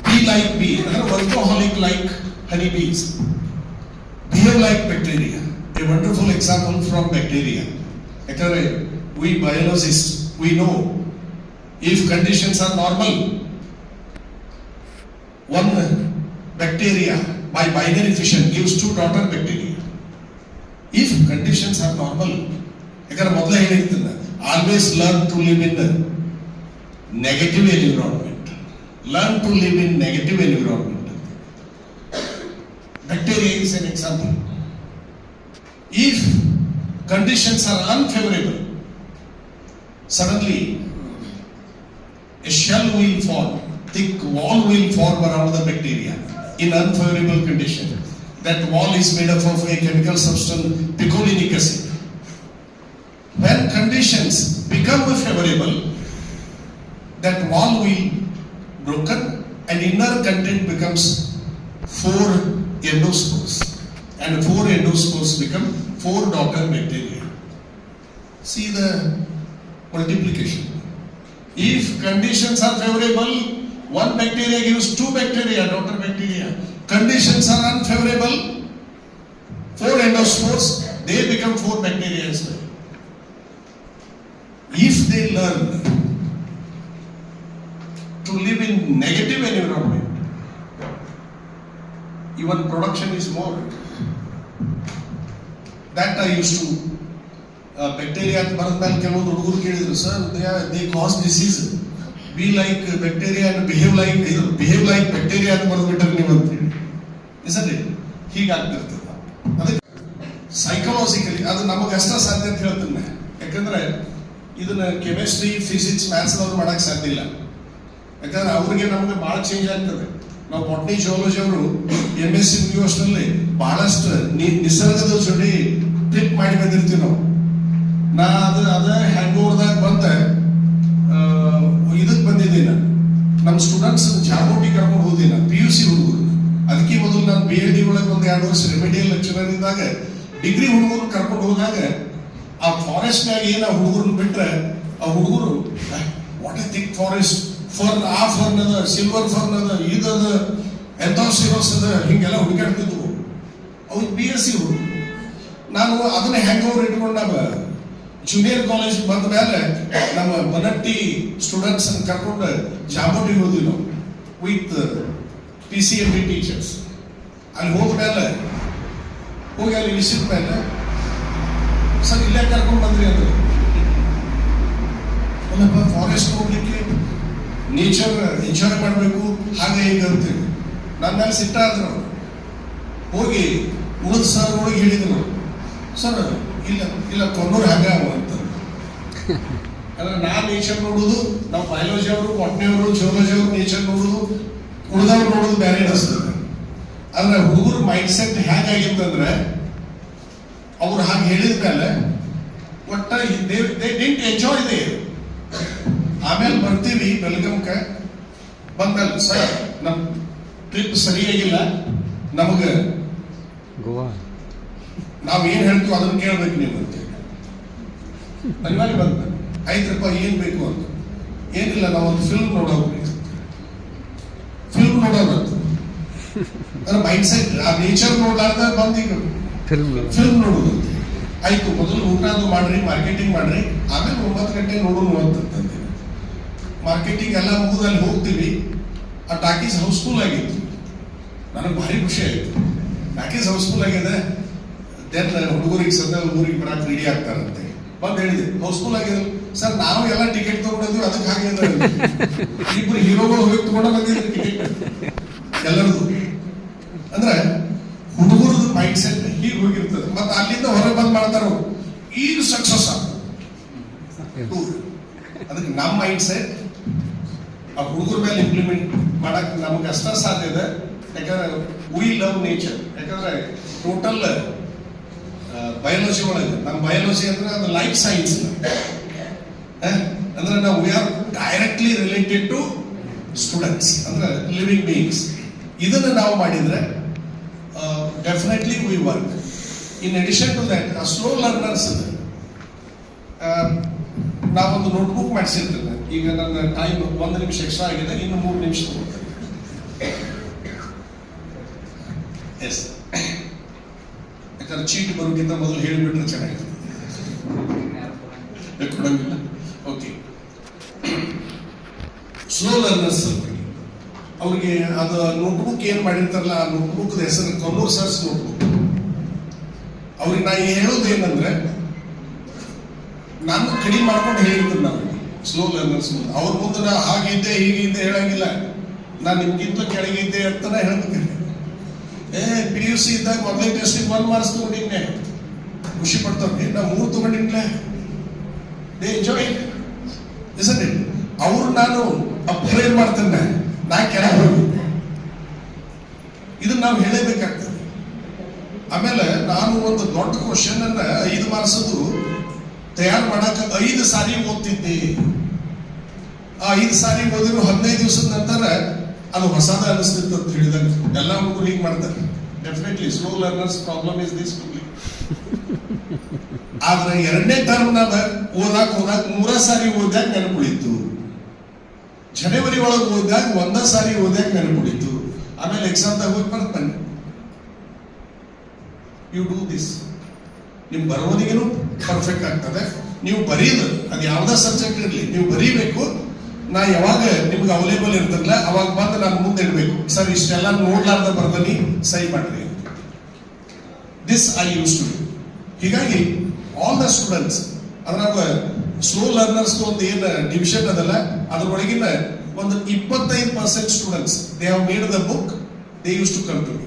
ಬಿ ಲೈಕ್ ಬಿ ಅಂದ್ರೆ workaholic like honey bees, behave like bacteria, a wonderful example from bacteria. ಯಾಕಂದ್ರೆ we biologists, we know if conditions are normal, one bacteria by binary fission gives two daughter bacteria. If conditions are normal, ಯಾಕಂದ್ರೆ ಮೊದಲೇ ಹೇಳಿರ್ತೀನಿ, always learn to live in the negative environment. Learn to live in negative environment. Bacteria is an example. If conditions are unfavorable, suddenly a shell will form, thick wall will form around the bacteria in unfavorable condition. That wall is made up of a chemical substance, picolinic acid. When conditions become favorable, that wall will broken and inner content becomes 4 endospores, and 4 endospores become 4 daughter bacteria. See the multiplication. If conditions are favorable, one bacteria gives 2 bacteria, daughter bacteria. Conditions are unfavorable, 4 endospores, they become 4 bacteria as well. If they learn to live in negative environment, even production is more. That I used to bacteria ಅಂತ ಬರೆದ ಮೇಲೆ ಕೆಲವೊಂದು ಹುಡುಗರು ಕೇಳಿದ್ರು, sir they cos disease, be like bacteria and behave like bacteria ಅಂತ ಬರೆದ್ಬಿಟ್ರೆ ನೀವು ಅಂತ ಹೇಳಿ. ಇಸರಿ ಹೀಗಾಗ್ತಿರ್ತದೆ. ಅದಕ್ಕೆ ಸೈಕಾಲಜಿಕಲಿ ಅದು ನಮಗೆ ಅಷ್ಟ ಸಾಧ್ಯ ಅಂತ ಹೇಳ್ತೀನಿ. ಯಾಕಂದ್ರೆ ಇದನ್ನ ಕೆಮಿಸ್ಟ್ರಿ, ಫಿಸಿಕ್ಸ್, ಮ್ಯಾಥ್ಸ್ ಅವ್ರು ಮಾಡಕ್ ಸಾಧ್ಯ ಇಲ್ಲ. ಯಾಕಂದ್ರೆ ಅವ್ರಿಗೆ ನಮ್ಗೆ ಬಹಳ ಚೇಂಜ್ ಆಗ್ತದೆ. ನಾವು ಬಾಟ್ನಿ ಜಿಯಾಲಜಿ ಅವರು MSc ಯೂನಿವರ್ಸಿಟಿಯಲ್ಲಿ ಬಹಳಷ್ಟು ನಿಸರ್ಗದ ಜೊತೆ ಟ್ರಿಪ್ ಮಾಡಿ ಬಂದಿರ್ತೀವಿ ನಾವು. ನಾ ಅದ ಹ್ಯಾಂಗ್ ಓವರ್ದಾಗ ಬಂದ ಇದಕ್ಕೆ ಬಂದಿದ್ದೀನಿ, ನಮ್ಮ ಸ್ಟೂಡೆಂಟ್ಸ್ ಜಾಬೋಟಿ ಕರ್ಕೊಂಡು ಹೋದಿನ PUC ಹುಡುಗರು. ಅದಕ್ಕೆ ಮೊದಲು ನಾನು BAD ಒಳಗೆ ಒಂದು 2 ವರ್ಷ ರೆಮಿಡಿಯಲ್ ಲೆಕ್ಚರರ್ ಇದ್ದಾಗ ಡಿಗ್ರಿ ಹುಡುಗರು ಕರ್ಕೊಂಡು ಹೋದಾಗ ಆ ಫಾರೆಸ್ಟ್ನಾಗ ಏನ ಹುಡುಗರನ್ನ ಬಿಟ್ರೆ ಆ ಹುಡುಗರು what A thick forest, fern, ಆ ಫರ್ನ್ ಅದ, ಸಿಲ್ವರ್ ಫರ್ನ್ ಅದ, ಇದದ, ಎಂಥೋಸಿರೋಸ್ ಅದ, ಹಿಂಗೆಲ್ಲ ಹುಡುಕಾಡ್ತಿದ್ವು. ಅವ್ರು BSc ಹುಡುಗರು. ನಾನು ಅದನ್ನ ಹ್ಯಾಂಗ್ ಓವರ್ ಇಟ್ಕೊಂಡಾಗ ಜೂನಿಯರ್ ಕಾಲೇಜ್ ಬಂದ ಮೇಲೆ ನಮ್ಮ ಬನಟ್ಟಿ ಸ್ಟೂಡೆಂಟ್ಸ್ ಕರ್ಕೊಂಡು ಜಾಬೋಟಿಗೆ ಹೋದ್ವಿ ನಾವು ವಿತ್ PCMB ಟೀಚರ್ಸ್. ಅಲ್ಲಿ ಹೋದ ಮೇಲೆ ಹೋಗಿ ಅಲ್ಲಿ ಇಳಿಸಿದ ಮೇಲೆ, ಸರ್ ಇಲ್ಲೇ ಕರ್ಕೊಂಡು ಬಂದ್ರಿ ಅಂದ್ರೆ, ಅಲ್ಲಪ್ಪ ಫಾರೆಸ್ಟ್ ಹೋಗ್ಲಿಕ್ಕೆ ನೇಚರ್ ಎಂಜಾಯ್ ಮಾಡಬೇಕು ಹಾಗೆ ಹೀಗೆ ಅಂತೀವಿ. ನನ್ನ ಮೇಲೆ ಸಿಟ್ಟಾದ್ರು ಅವರು. ಹೋಗಿ ಉಳಿದ ಸರ್ ಒಳಗೆ ಹೇಳಿದ್ರು, ಸರ್ ಇಲ್ಲ ಇಲ್ಲ ಕೊನ್ನೂರು ಹಾಗೆ ಅಂತ. ಅಂದ್ರೆ ನಾನ್ ನೇಚರ್ ನೋಡುದು, ನಾವು ಬಯಾಲಜಿ ಅವರು, ಬಾಟ್ನಿ ಅವರು, ಜಿಯಾಲಜಿ ಅವರು ನೇಚರ್ ನೋಡುದು, ಉಳಿದವ್ರು ನೋಡುದು ಬೇರೆ ಅನಿಸ್ತದೆ. ಆದ್ರೆ ಹುಡುಗರ ಮೈಂಡ್ ಸೆಟ್ ಹೇಗಾಗಿತ್ತಂದ್ರೆ ಅವ್ರು ಹಾಗೆ ಹೇಳಿದ ಮೇಲೆ ಒಟ್ಟ ಡಿಂಟ್ ಎಂಜಾಯ್ ದೇ. ಆಮೇಲೆ ಬರ್ತೀವಿ ಬೆಳಗಂಕ ಬಂದ್ಮೇಲೆ, ಸರ್ ಟ್ರಿಪ್ ಸರಿಯಾಗಿಲ್ಲ, ನಮಗೆ ಗೋವಾ ನಾವು ಏನು ಹೇಳ್ತೀವಿ ಅದನ್ನು ಕೇಳಬೇಕು ನೀವು ಅಂತ ಅನಿವಾರ್ಯ ಬಂದ. ಆಯ್ತಪ್ಪ ಏನು ಬೇಕು ಅಂತ. ಏನಿಲ್ಲ, ನಾವು ಒಂದು ಫಿಲ್ಮ್ ನೋಡೋಗ್ರಿ, ಫಿಲ್ಮ್ ನೋಡೋದಂತ ಅಂದ್ರೆ ಮೈಂಡ್ ಸೆಟ್ ಆ ನೇಚರ್ ನೋಡ್ಲಾರ್ದ ಬಂದೀಗ ಫಿಲ್ಮ್ ನೋಡೋದು. ಆಯ್ತು, ಮೊದಲು ಊಟ ಅದು ಮಾಡ್ರಿ, ಮಾರ್ಕೆಟಿಂಗ್ ಮಾಡ್ರಿ, ಆಮೇಲೆ 9 ಗಂಟೆ ನೋಡೋಣ ಅಂತಂದ್ರೆ ಮಾರ್ಕೆಟಿಂಗ್ ಎಲ್ಲ ಮುಗಿದು ಅಲ್ಲಿ ಹೋಗ್ತೀವಿ. ಆ ಟಾಕೀಸ್ ಹೌಸ್ಫುಲ್ ಆಗಿತ್ತು. ನನಗೆ ಭಾರಿ ಖುಷಿ ಆಯಿತು. ಟಾಕೀಸ್ ಹೌಸ್ಫುಲ್ ಆಗಿದೆ. ದೆನ್ ಹುಡುಗರಿಗೆ ಸದ್ಯ ಊರಿಗೆ ಬರಕ್ಕೆ ರೆಡಿ ಆಗ್ತಾರಂತೆ. ಬಂದು ಹೇಳಿದೆ ಹೌಸ್ಫುಲ್ ಆಗಿದೆ ಸರ್, ನಾವು ಎಲ್ಲ ಟಿಕೆಟ್ ತಗೊಂಡಿದ್ವಿ, ಅದಕ್ಕೆ ಹಾಗೆ ಇಬ್ಬರು ಹೀರೋಗಳು ಹೋಗಿ ತಗೊಂಡ ಬಂದಿದ್ರು ಟಿಕೆಟ್ ಎಲ್ಲರದು. ಅಂದ್ರೆ ಹುಡುಗರದು ಮೈಂಡ್ ಸೆಟ್ ಹೀಗೆ ಹೋಗಿರ್ತದೆ. ಮತ್ತೆ ಅಲ್ಲಿಂದ ಹೊರಗೆ ಬಂದ್ ಮಾಡ್ತಾರ ಈಗ ಸಕ್ಸಸ್ ಅದಕ್ಕೆ ನಮ್ಮ ಮೈಂಡ್ ಸೆಟ್ ಆ ಹುಡುಗರ ಮೇಲೆ ಇಂಪ್ಲಿಮೆಂಟ್ ಮಾಡಕ್ ನಮ್ಗೆ ಅಷ್ಟ ಸಾಧ್ಯ ಇದೆ. ಯಾಕಂದ್ರೆ ವಿ ಲವ್ ನೇಚರ್. ಯಾಕಂದ್ರೆ ಟೋಟಲ್ ಬಯಾಲಜಿ ಒಳಗೆ ನಮ್ಮ ಬಯಾಲಜಿ ಅಂದ್ರೆ ಅದು ಲೈಫ್ ಸೈನ್ಸ್. ಅಂದ್ರೆ ನಾವು we are directly related to students, ಅಂದ್ರೆ ಲಿವಿಂಗ್ ಬೀಯಿಂಗ್ಸ್. ಇದನ್ನು ನಾವು ಮಾಡಿದ್ರೆ definitely we work. In addition to that slow learners ನಾವೊಂದು ನೋಟ್ಬುಕ್ ಮಾಡಿಸಿರ್ತೇನೆ. ಈಗ ನನ್ನ ಟೈಮ್ 1 ನಿಮಿಷ ಎಕ್ಸ್ಟ್ರಾ ಆಗಿದೆ, ಇನ್ನು 3 ನಿಮಿಷ ತಗೊಳ್ತೇನೆ. ಎಸ್, ಯಾಕಂದ್ರೆ ಚೀಟಿ ಬರೋಕ್ಕಿಂತ ಮೊದಲು ಹೇಳಿಬಿಟ್ರೆ ಚೆನ್ನಾಗಿರ್ತದೆ. ಕೊಡಂಗಿಲ್ಲ. ಓಕೆ, ಸ್ಲೋ ಲರ್ನರ್ಸ್ ಅವ್ರಿಗೆ ಅದು ನೋಟ್ಬುಕ್ ಏನ್ ಮಾಡಿರ್ತಾರಲ್ಲ, ಆ ನೋಟ್ಬುಕ್ ಹೆಸರು ಕಲ್ಲೂರ್ ಸರ್ಸ್ ನೋಟ್ಬುಕ್. ಅವ್ರಿಗೆ ನಾ ಹೇಳೋದೇನಂದ್ರೆ, ನಾನು ಕಡಿಮೆ ಮಾಡ್ಕೊಂಡು ಹೇಳಿರ್ತೀನಿ ನಾವು ಸ್ಲೋ ಲರ್ನರ್ಸ್ ಮುಂದೆ. ಅವ್ರ ಮುಂದೆ ನಾ ಹಾಗಿದ್ದೆ ಹೀಗಿದ್ದೆ ಹೇಳಂಗಿಲ್ಲ. ನಾನು ನಿಮ್ಗಿಂತ ಕೆಳಗೆ ಇದ್ದೆ ಅಂತಾನೆ ಹೇಳ್ಬೇಕಂತೆ. PUC ಇದ್ದಾಗ ಮೊದಲೇ ಟೆಸ್ಟಿಗೆ 1 ಮಾರ್ಕ್ಸ್ ತಗೊಂಡಿದ್ದೆ, ಖುಷಿ ಪಡ್ತಾರೆ. ನಾ 3 ತಗೊಂಡಿದ್ಲೆ, ದೇ ಎಂಜಾಯ್ ಇಟ್. ಅವ್ರು ನಾನು ಅಪ್ಗ್ರೇಡ್ ಮಾಡ್ತೇನೆ, ನಾ ಕೆಳಗೆ ಹೋಗಿ ಇದನ್ನ ನಾವು ಹೇಳಬೇಕಾಗ್ತದೆ. ಆಮೇಲೆ ನಾನು ಒಂದು ದೊಡ್ಡ ಕ್ವಶನ್ ಅನ್ನ 5 ಮಾರ್ಕ್ಸದು ತಯಾರು ಮಾಡಕ್ಕೆ 5 ಸಾರಿ ಓದ್ತಿದ್ದೆ. ಆ 5 ಸಾರಿ ಓದಿರೋ 15 ದಿವಸದ ನಂತರ ಅದು ಹೊಸದ ಅನಿಸ್ತಿತ್ತು ಅಂತ ಹೇಳಿದಾಗ ಎಲ್ಲ ಹುಡುಗರು ಹೀಗೆ ಮಾಡ್ತಾರೆ. Definitely slow learners problem is this. ಆದ್ರೆ 2ನೇ ಟರ್ಮ್ ನಾಗ ಓದಾಕ್ 3 ಸಾರಿ ಓದ್ಯಾಕ ನೆನಪುಳಿತು. ಜನವರಿ ಒಳಗೆ ಓದ್ಯಾಗ 1 ಸಾರಿ ಓದ್ಯಾಕ ನೆನಪುಳಿತು. ಆಮೇಲೆ ಎಕ್ಸಾಮ್ದಾಗ ಹೋಗಿ ಬರ್ತಾನೆ. ಯು ಡೂ ದಿಸ್, ನಿಮ್ ಬರೋದಿಗೇನು ಪರ್ಫೆಕ್ಟ್ ಆಗ್ತದೆ. ನೀವು ಬರೀದು ಅದು ಯಾವ್ದೇ ಸಬ್ಜೆಕ್ಟ್ ಇರಲಿ, ನೀವು ಬರೀಬೇಕು. ನಾ ಯಾವಾಗ ನಿಮ್ಗೆ ಅವೈಲೇಬಲ್ ಇರ್ತದಲ್ಲ ಅವಾಗ ಬಂದು ನಾನು ಮುಂದೆ ಇಡಬೇಕು. ಸರ್ ಇಷ್ಟೆಲ್ಲ ನೋಡ್ಲಾರ್ದ ಬರ್ದನಿ, ಸಹಿ ಮಾಡ್ರಿ. This I use to. ಹೀಗಾಗಿ ಆಲ್ ದ ಸ್ಟೂಡೆಂಟ್ಸ್ ಅದ್ರಾಗ ಸ್ಲೋ ಲರ್ನರ್ಸ್ ಒಂದು ಏನು ಡಿವಿಷನ್ ಅದಲ್ಲ, ಅದ್ರೊಳಗಿನ ಒಂದು 25% students they have made the book, they use to come to me.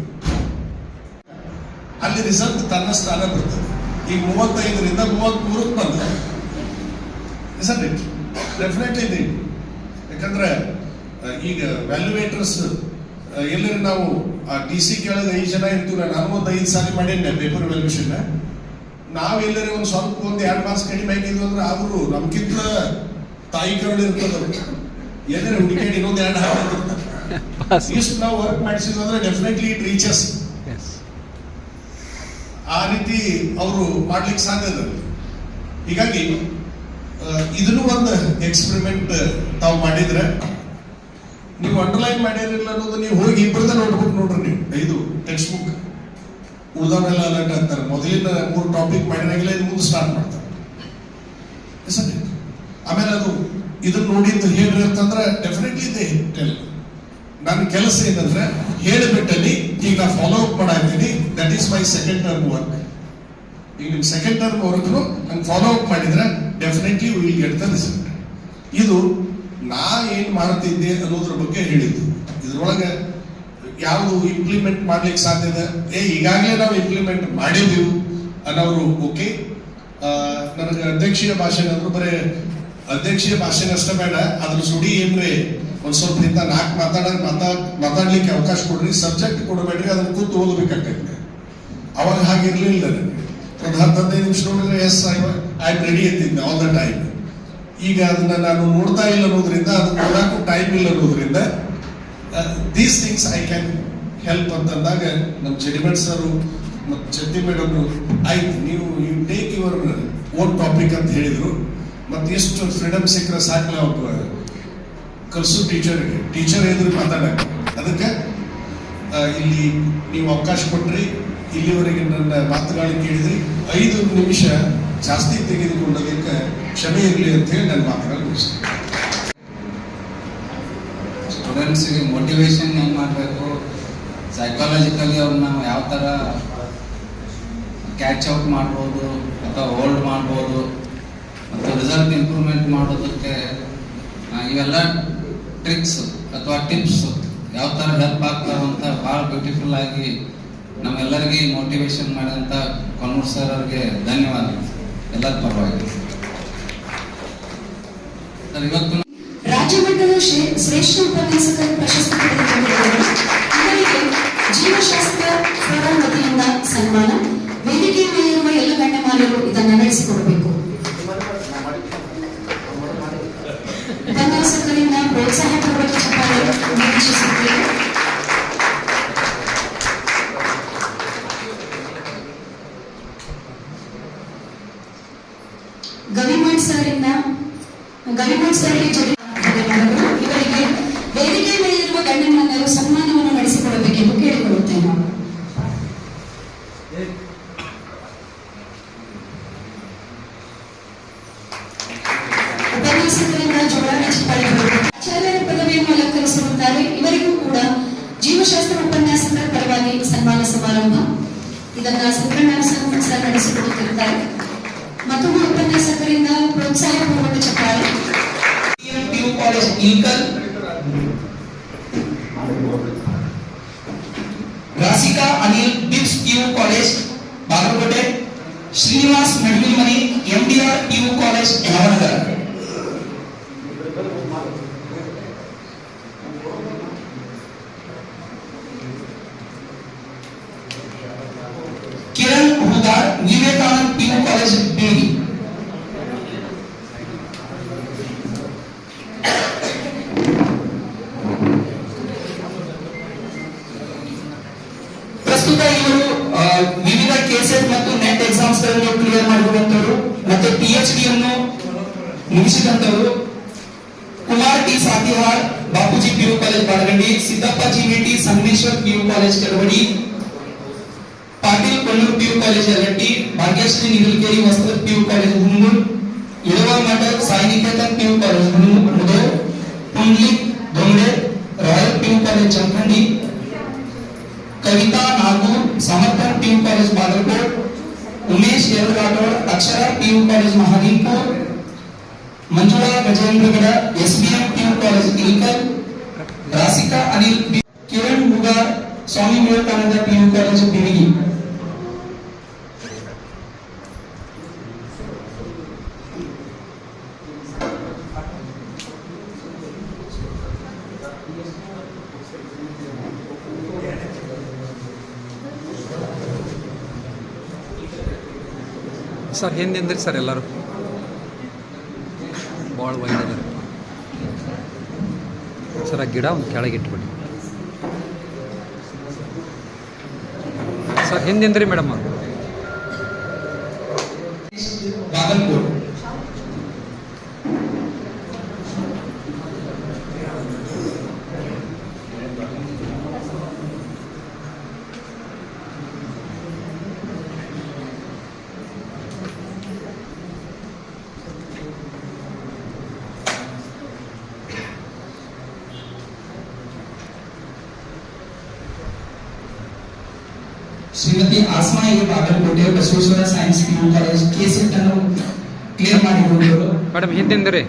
ಅಲ್ಲಿ ರಿಸಲ್ಟ್ ತನ್ನ ಸ್ಥಾನ ಬರ್ತದೆ. ಈಗ 35ರಿಂದ 33 ಬಂದ. ಡೆಫಿನೆಟ್ಲಿ ಇದೆ. ಯಾಕಂದ್ರೆ ಈಗ ವ್ಯಾಲ್ಯೂಯೇಟರ್ಸ್ ಎಲ್ಲರೂ ನಾವು DC ಕೆಳಗೆ 5 ಜನ ಇರ್ತೀವಿ. ನಾನು ಒಂದು 5 ಸಾರಿ ಮಾಡೇನೆ ಪೇಪರ್ ವ್ಯಾಲ್ಯೂಷನ್. ನಾವೆಲ್ಲರೂ ಒಂದು ಸ್ವಲ್ಪ 1-2 ಮಾರ್ಕ್ಸ್ ಕಡಿಮೆ ಆಗಿದ್ವು ಅಂದ್ರೆ ಅವರು ನಮ್ಗಿಂತ ತಾಯಿ ಕರಳು ಇರ್ತದ, ಏನಾರ ಹುಡುಕಾಡಿ ಇನ್ನೊಂದು 2 ಹಾಕಿರ್ತಾರೆ. ಇಷ್ಟು ನಾವು ವರ್ಕ್ ಮಾಡಿಸಿದ್ವಿ ಅಂದ್ರೆ ಡೆಫಿನೆಟ್ಲಿ ಇಟ್ ರೀಚಸ್. ಆ ರೀತಿ ಅವರು ಮಾಡ್ಲಿಕ್ಕೆ ಸಾಧ್ಯ ಇದೆ. ಹೀಗಾಗಿ ಇದನ್ನು ಒಂದು ಎಕ್ಸ್ಪೆರಿಮೆಂಟ್ ತಾವು ಮಾಡಿದ್ರೆ, ನೀವು ಅಂಡರ್ಲೈನ್ ಮಾಡಿರಲಿಲ್ಲ ಅನ್ನೋದು ನೀವು ಹೋಗಿ ಇಬ್ಬರದ ನೋಟ್ಬುಕ್ ನೋಡ್ರಿ. ನೀವು 5 ಟೆಕ್ಸ್ಟ್ ಬುಕ್ ಉಳ್ದವರೆಲ್ಲ ಅಲರ್ಟ್ ಆಗ್ತಾರೆ. ಮೊದಲಿನ 3 ಟಾಪಿಕ್ ಮಾಡಿದಾಗಲೇ ಇದು ಮುಂದೆ ಸ್ಟಾರ್ಟ್ ಮಾಡ್ತಾರೆ. ಆಮೇಲೆ ಅದು ಇದನ್ನ ನೋಡಿದ್ದು ಹೇಳ್ರಿ ಅಂತಂದ್ರೆ ಡೆಫಿನೆಟ್ಲಿ ಇದೆ. ನನ್ನ ಕೆಲಸ ಏನಂದ್ರೆ ಹೇಳಿಬಿಟ್ಟಲ್ಲಿ ಈಗ ನಾ ಫಾಲೋ ಅಪ್ ಮಾಡಾಕ್ತೀನಿ. That is my second term work. ಈಗ ನಿಮ್ ಸೆಕೆಂಡ್ ಟರ್ಮ್ ವರ್ಕ್ ಹಂಗೆ ಫಾಲೋ ಅಪ್ ಮಾಡಿದ್ರೆ definitely will get the result. ಇದು ನಾ ಏನ್ ಮಾಡ್ತಿದ್ದೆ ಅನ್ನೋದ್ರ ಬಗ್ಗೆ ಹೇಳಿದ್ದು. ಇದ್ರೊಳಗೆ ಯಾವುದು ಇಂಪ್ಲಿಮೆಂಟ್ ಮಾಡ್ಲಿಕ್ಕೆ ಸಾಧ್ಯ ಇದೆ, ಈಗಾಗಲೇ ನಾವು ಇಂಪ್ಲಿಮೆಂಟ್ ಮಾಡಿದ್ದೀವಿ ಅನ್ನೋರು ಓಕೆ. ನನಗೆ ಅಧ್ಯಕ್ಷೀಯ ಭಾಷಣ ಅಂದ್ರು ಬರೀ ಅಧ್ಯಕ್ಷೀಯ ಭಾಷಣ ಅಷ್ಟೇ ಬೇಡ, ಅದ್ರ ಸುಡಿ ಏನ್ರಿ ಒಂದ್ ಸ್ವಲ್ಪ 4 ಮಾತಾಡ್ಲಿಕ್ಕೆ ಅವಕಾಶ ಕೊಡ್ರಿ. ಸಬ್ಜೆಕ್ಟ್ ಕೊಡಬೇಡ್ರಿ, ಅದನ್ನ ಕೂತು ಓದಬೇಕಾಗ್ತೈತೆ. ಅವಾಗ ಹಾಗಿರ್ಲಿಲ್ಲ. ಒಂದು 10-15 ನಿಮಿಷ ನೋಡಿದ್ರೆ ಎಸ್ ಐ ಆಮ್ ರೆಡಿ ಅಂತಿದ್ದೆ ಆಲ್ ದ ಟೈಮ್. ಈಗ ಅದನ್ನ ನಾನು ನೋಡ್ತಾ ಇಲ್ಲ ಅನ್ನೋದ್ರಿಂದ, ಅದನ್ನ ನೋಡಕ್ಕೂ ಟೈಮ್ ಇಲ್ಲ ಅನ್ನೋದ್ರಿಂದ these things I can help ಅಂತಂದಾಗ ನಮ್ಮ ಜಡಿಮಠ್ ಸರ್ ಮತ್ತು ಚತ್ತಿ ಮೇಡಮ್ ಆಯ್ತು ನೀವು you take your own topic ಅಂತ ಹೇಳಿದರು. ಮತ್ತು ಎಷ್ಟು ಫ್ರೀಡಮ್ ಸಿಕ್ಕರೆ ಸಾಕು ಒಬ್ಬ ಕಲಿಸೋ ಟೀಚರ್ ಎದುರು ಮಾತಾಡಕ್ಕೆ. ಅದಕ್ಕೆ ಇಲ್ಲಿ ನೀವು ಅವಕಾಶ ಕೊಟ್ರಿ, ಇಲ್ಲಿವರೆಗೆ ನನ್ನ ಮಾತುಗಳು ಕೇಳಿದ್ರಿ, 5 ನಿಮಿಷ ಜಾಸ್ತಿ ತೆಗೆದುಕೊಂಡೋದಕ್ಕೆ ಕ್ಷಮೆ ಇರಲಿ ಅಂತ ಹೇಳಿ ನನ್ನ ಮಾತುಗಳು ಮುಗಿಸ್ತೀನಿ. ಸ್ಟೂಡೆಂಟ್ಸ್ಗೆ ಮೋಟಿವೇಶನ್ ಹೆಂಗೆ ಮಾಡಬೇಕು, ಸೈಕಾಲಜಿಕಲಿ ಅವ್ರನ್ನ ನಾವು ಯಾವ ಥರ ಕ್ಯಾಚ್ ಔಟ್ ಮಾಡ್ಬೋದು ಅಥವಾ ಹೋಲ್ಡ್ ಮಾಡ್ಬೋದು ಮತ್ತು ರಿಸಲ್ಟ್ ಇಂಪ್ರೂವ್ಮೆಂಟ್ ಮಾಡೋದಕ್ಕೆ ಇವೆಲ್ಲ ಟ್ರಿಕ್ಸ್ ಅಥವಾ ಟಿಪ್ಸ್ ಯಾವ ಥರ ಹೆಲ್ಪ್ ಆಗ್ತಾವೆ ಅಂತ ಭಾಳ ಬ್ಯೂಟಿಫುಲ್ ಆಗಿ ನಮ್ಮೆಲ್ಲರಿಗೆ ಮೋಟಿವೇಶನ್ ಮಾಡಿದಂಥ ಕೊನ್ನೂರು ಸರ್ ಅವ್ರಿಗೆ ಧನ್ಯವಾದ ಎಲ್ಲರ ಪರವಾಗಿ. ಸರ್ ಇವತ್ತು ರಾಜ್ಯ ಮಟ್ಟದ ಶ್ರೇಷ್ಠ ಉಪನ್ಯಾಸಕರ ಪ್ರಶಸ್ತಿ ಪಡೆದುಕೊಂಡಿದ್ದಾರೆ. ಇವರಿಗೆ ಜೀವಶಾಸ್ತ್ರ ಫೋರಂ ವತಿಯಿಂದ ಸನ್ಮಾನ. ವೇದಿಕೆ ಮೇಲಿರುವ ಎಲ್ಲ ಗಣ್ಯಮಾನ್ಯರು ಇದನ್ನು ನಡೆಸಿಕೊಡಬೇಕು. ಉಪನ್ಯಾಸಕರಿಂದ ಪ್ರೋತ್ಸಾಹಪೂರ್ವಕ ಚಪ್ಪಾಳೆ ನಿರೀಕ್ಷಿಸುತ್ತೇವೆ. ಗವಿಮಠ್ ಸರ್ಗೆ ಧನ್ಯವಾದಗಳು. ಇವರಿಗೆ ವೇದಿಕೆ ಮೇಲಿರುವ ಗಣ್ಯಮಾನ್ಯರು ಸನ್ಮಾನವನ್ನು ನಡೆಸಿಕೊಡಬೇಕೆಂದು ಕೇಳಿಕೊಳ್ಳುತ್ತೇನೆ. ಉಪನ್ಯಾಸಕರಿಂದ ಜೋರಾಗಿ ಚಪ್ಪಾಳೆ ಬರಬೇಕು. ಆಚಾರ್ಯರ ಪದವಿಯನ್ನು ಅಲಂಕರಿಸಿರುತ್ತಾರೆ. ಇವರಿಗೂ ಕೂಡ ಜೀವಶಾಸ್ತ್ರ ಉಪನ್ಯಾಸಕರ ಪರವಾಗಿ ಸನ್ಮಾನ ಸಮಾರಂಭ. ಇದನ್ನ ಸಂಕಣ್ಣ ಸರ್ ನಡೆಸಿಕೊಡುತ್ತಿರುತ್ತಾರೆ. ಮತ್ತೊಬ್ಬ ಉಪನ್ಯಾಸಕರಿಂದ ಪ್ರೋತ್ಸಾಹಪೂರ್ವಕ ಚಪ್ಪಾಳೆ. PU ಕಾಲೇಜ್ ಇಲ್ಕಲ್, ರಾಸಿಕಾ ಅನಿಲ್ ಬಿಬ್ಸ್ PU college Bagalkote, Srinivas Medvimani MDR PU college Navanagar. Kiran Hudar Vivekanand PU college Bilgi. ಪ್ರಸ್ತುತ ಇವರು ವಿವಿಧ ಕೆಸೆಟ್ ಮತ್ತು ನೆಟ್ ಎಕ್ಸಾಮ್ಸ್ ಗಳನ್ನು ಕ್ಲಿಯರ್ ಮಾಡಿರುವಂತವರು ಮತ್ತೆ PhD ಅನ್ನು ಮುಗಿಸಿದಂತವರು. Kumar T Satihar Bapuji PU college Badagandi, Siddappa GVT Sangameshwar PU college Kelavadi, Patil Kolluru PU college Yalatti, Bhagyashree Nigalkeri Vastra PU college Hunaguru, Ilavamath Sai Niketan PU college Hunaguru, Pundlik ದೊಂಗಡೆ royal PU college Jamakhandi, Kavita Nagur Samarthan PU college Bagalkot, Umesh L Rathod Akshara PU college Mahadipur, Manjula Gajendragad SBM PU college Ilkal, Rasika Anil, Kiran Hugar Swami Vivekananda PU college Biligi. Sir ಹಿಂದಿಂದ್ರಿ sir ಎಲ್ಲರೂ ಭಾಳ wide ಅದ sir. ಆ ಗಿಡ ಒಂದು ಕೆಳಗೆ ಇಟ್ಬಿಡಿ ಸರ್. ಹಿಂದಿಂದ್ರಿ madam ಅವರು Bagalkot. Shrimati Asma A Bagalkote Basaveshwara science PU college KSET ಅನ್ನು ಕ್ಲಿಯರ್ ಮಾಡಿರುವರು. ಮೇಡಮ್ ಹಿಂದಿಂದ್ರಿ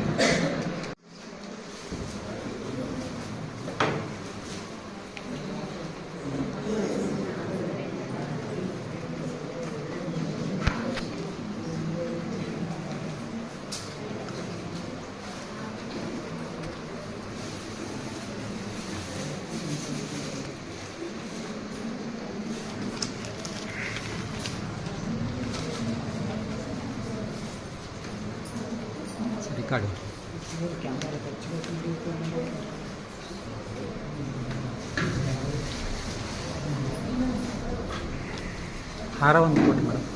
ರಿಕಾರ್ಡ್. ಹಾರ ಒಂದು ಕೊಡಿ ಮೇಡಮ್.